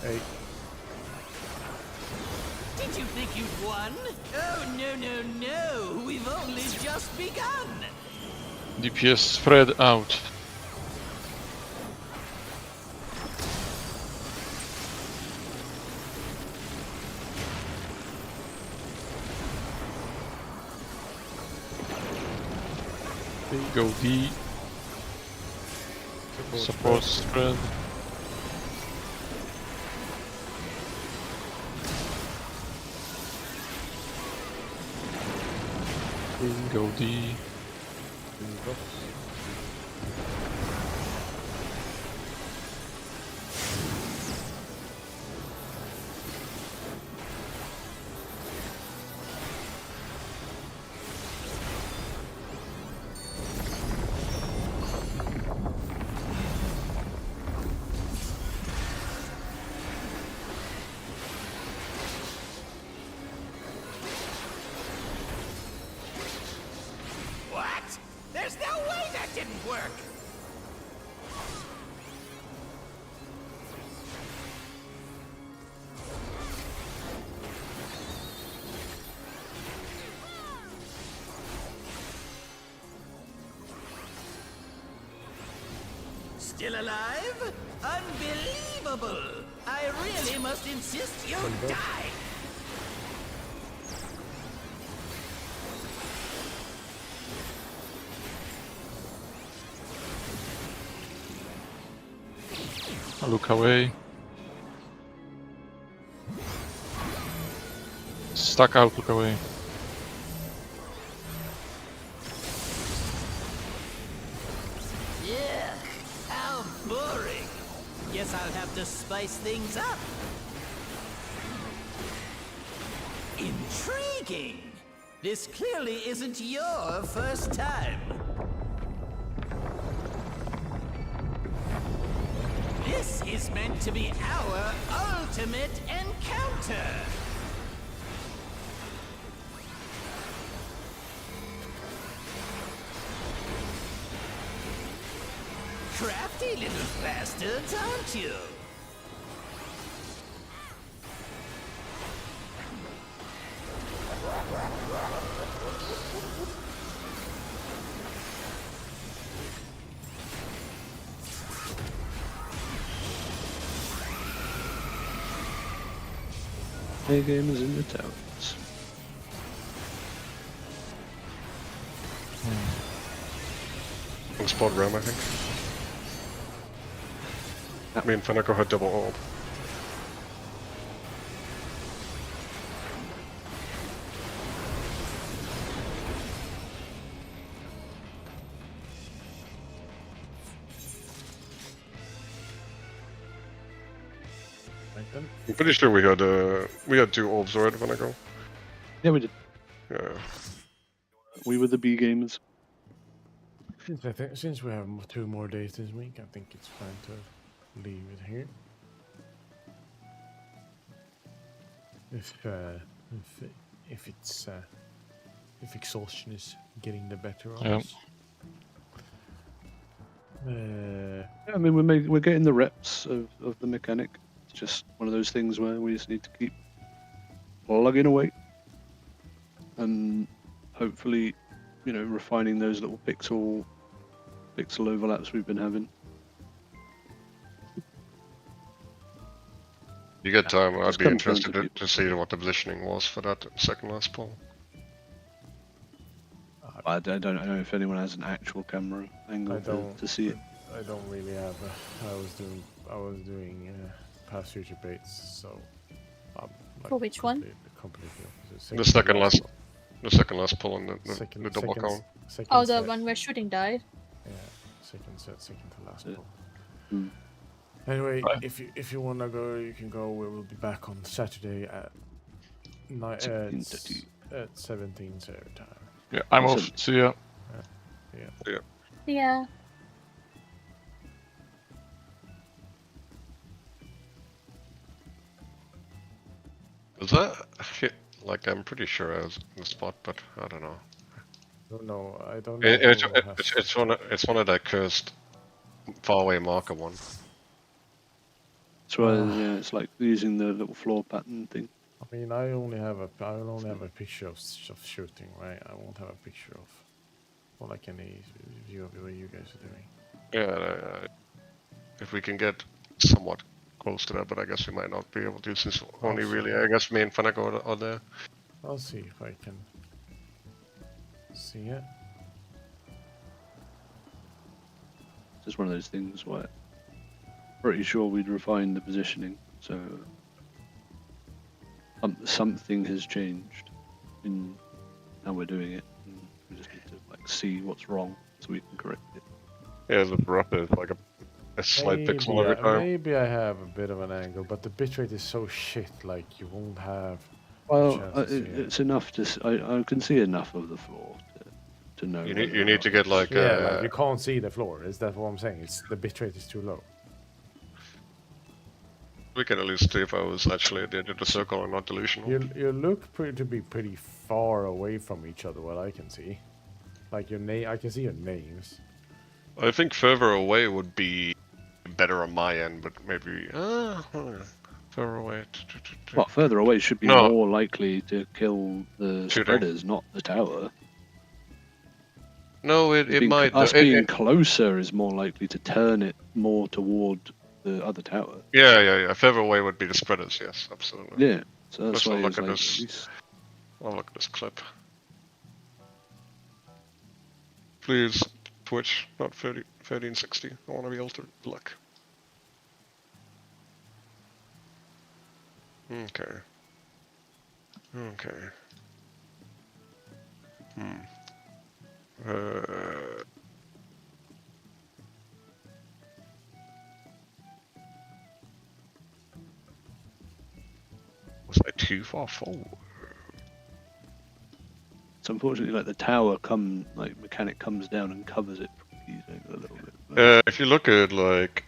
Hey, Did you think you'd won? Oh, no, no, no. We've only just begun. DPS spread out. Go D. Support spread. Go D. What? There's no way that didn't work! Still alive? Unbelievable! I really must insist you die! Look away. Stuck out, look away. Yeah, how boring. Guess I'll have to spice things up. Intriguing. This clearly isn't your first time. This is meant to be our ultimate encounter. Crafty little bastards, aren't you? A game is in the towers. On spot ram, I think. Me and Fanaco had double orb. Right then. I'm pretty sure we had 2 orbs already, Fanaco. Yeah, we did. Yeah. We were the B gamers. Since we have 2 more days this week, I think it's fine to leave it here. If exhaustion is getting the better of Yeah. us. Yeah, I mean, we're getting the reps of the mechanic. It's just one of those things where we just need to keep plugging away, and hopefully, you know, refining those little pixel overlaps we've been having. You get time, I'd Just be come interested down to to see what the positioning was for that second last pull. I don't know if anyone has an actual camera angle to see it. I don't really have. I was doing past future baits, so. For which one? Completely opposite. The second last pull on the double count. Second Oh, the set. one where shooting died? Yeah, second set, second to last Yeah. pull. Hmm. Anyway, if you wanna go, you can go. We will be back on Saturday at 17:30. at 17 Saturday time. Yeah, I'm Awesome. off. See ya. Yeah. Was that hit? Like, I'm pretty sure I was in the spot, but I don't know. No, I don't know. It's one of that cursed faraway marker one. So yeah, it's like using the little floor pattern thing. I mean, I will only have a picture of shooting, right? I won't have a picture of, or like any view of what you guys are doing. Yeah, if we can get somewhat close to that, but I guess we might not be able to, since only really, I guess me and Fanago are there. I'll see if I can see it. just one of those things where pretty sure we'd refined the positioning, so something has changed in how we're doing it. And we just need to like see what's wrong so we can correct it. Yeah, the rough is like a slight pixel every time. Maybe I have a bit of an angle, but the bitrate is so shit. Like you won't have. Well, chance to see it. it's enough to. I can see enough of the floor to know. You whether or need not to get it's- like Like you can't see the floor. Is that what I'm saying? It's the bitrate is too low. we can at least see if I was actually did the circle and not delusional. You look to be pretty far away from each other. What I can see, like your name. I can see your names. I think further away would be better on my end, but maybe further away. Well, further away should be No. more likely to kill the Shooting. spreaders, not the tower. No, it Being- might. Us being closer is more likely to turn it more toward the other tower. Yeah. Further away would be the spreaders. Yes, absolutely. Yeah, so that's Let's why not it's look at like, this. at least- I'll look at this clip. Please, Twitch, not 1360. I want to be able to look. Okay. Was I too far forward? So unfortunately, like the tower mechanic comes down and covers it from keys a little bit. If you look at like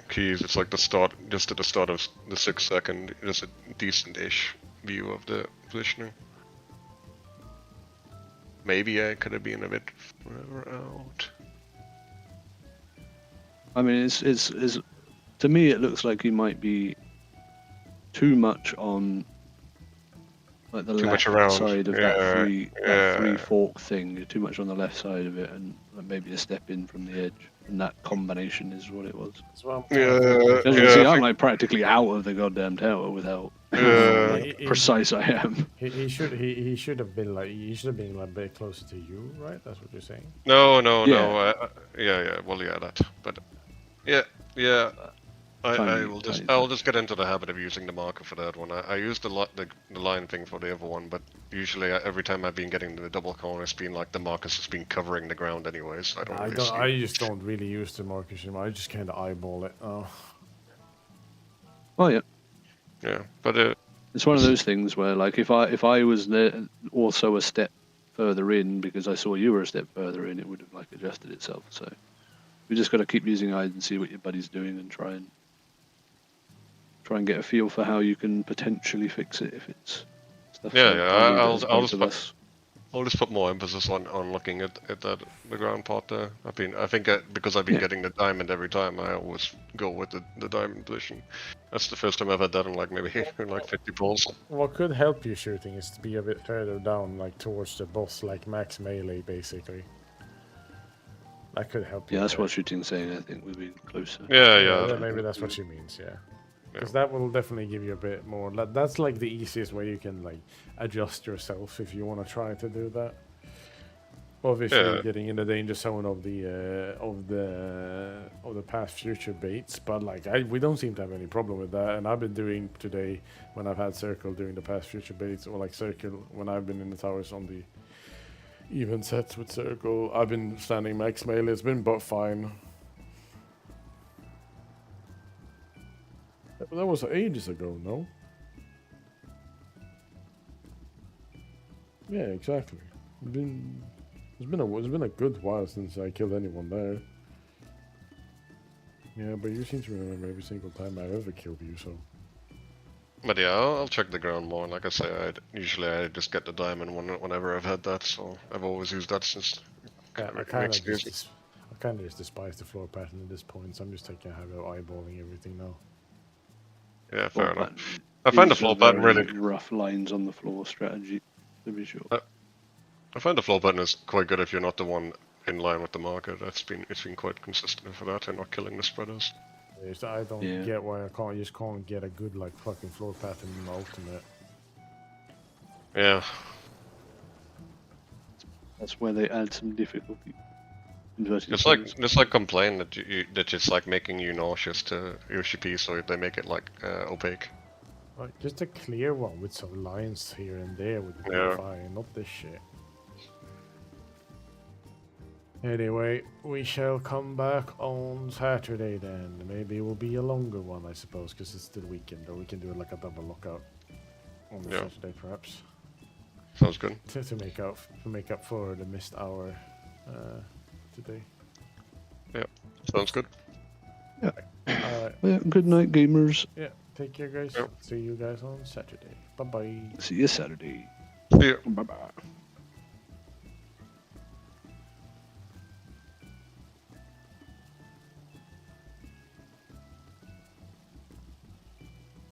keys, it's like the start, just at the start of the 6 second. There's a decent-ish view of the positioning. Maybe I could have been a bit further out. I mean, it's to me it looks like you might be too much on like the Too much left around. side of Yeah, that three fork thing. You're too much on the left side of it, and maybe a step in from the edge. And that combination is what it was. That's what I'm Yeah, As you can yeah, see, I I'm think- like practically out of the goddamn tower without Yeah. how He- he- precise I am. He should have been like a bit closer to you, right? That's what you're saying. No. Yeah. Yeah. Well, yeah, that. But yeah. Tiny, I'll tiny. just get into the habit of using the marker for that one. I used the line thing for the other one, but usually every time I've been getting the double corner, it's been like the markers has been covering the ground anyways. I don't really see. I just don't really use the markers anymore. I just kind of eyeball it. Oh, Oh yeah, Yeah, but it's one of those things where like if I was there also a step further in because I saw you were a step further in, it would have like adjusted itself. So we just got to keep using eyes and see what your buddy's doing and try and get a feel for how you can potentially fix it if it's stuff. Yeah, like yeah, Ollie I'll does, just both of put- us. I'll just put more emphasis on looking at the ground part there. I think because I've been Yeah. getting the diamond every time, I always go with the diamond position. That's the first time I've had that in like maybe in like 50 pulls. what could help you shooting is to be a bit further down, like towards the boss, like max melee, basically. That could help you. Yeah, that's there. what shooting's saying. I think we'll be closer. Yeah. Maybe that's what she means. Yeah. Because that will definitely give you a bit more. That's like the easiest way you can like adjust yourself if you want to try to do that. Obviously, Yeah. getting in the danger zone of the past future baits, but like we don't seem to have any problem with that. And I've been doing today when I've had circle doing the past future baits, or like circle when I've been in the towers on the even sets with circle. I've been standing max melee. It's been but fine. That was ages ago, no? Yeah, exactly. It's been a good while since I killed anyone there. Yeah, but you seem to remember every single time I ever killed you, so. But yeah, I'll check the ground more. Like I say, usually I just get the diamond whenever I've had that, so I've always used that since. I Makes kind it of easy. just despise the floor pattern at this point, so I'm just taking a habit of eyeballing everything now. Yeah, fair Well, enough. I find the these are floor pattern very really. rough lines on the floor strategy, to be sure. I find the floor pattern is quite good if you're not the one in line with the marker. It's been quite consistent for that and not killing the spreaders. I don't Yeah. get why I just can't get a good like fucking floor pattern in ultimate. Yeah. That's where they add some difficulty. inverted Just commas. like complain that that it's like making you nauseous to UCP, so they make it like opaque. Like, just a clear one with some lines here and there would be Yeah. fine, not this shit. Anyway, we shall come back on Saturday then. Maybe it will be a longer one, I suppose, because it's the weekend, or we can do like a double lockout on the Yeah. Saturday, perhaps, Sounds good. to make up for the missed hour today. Sounds good. All right. Yeah, good night, gamers. Yeah. Take care, guys. Yep. See you guys on Saturday. Bye bye. See you Saturday. See ya. Bye bye.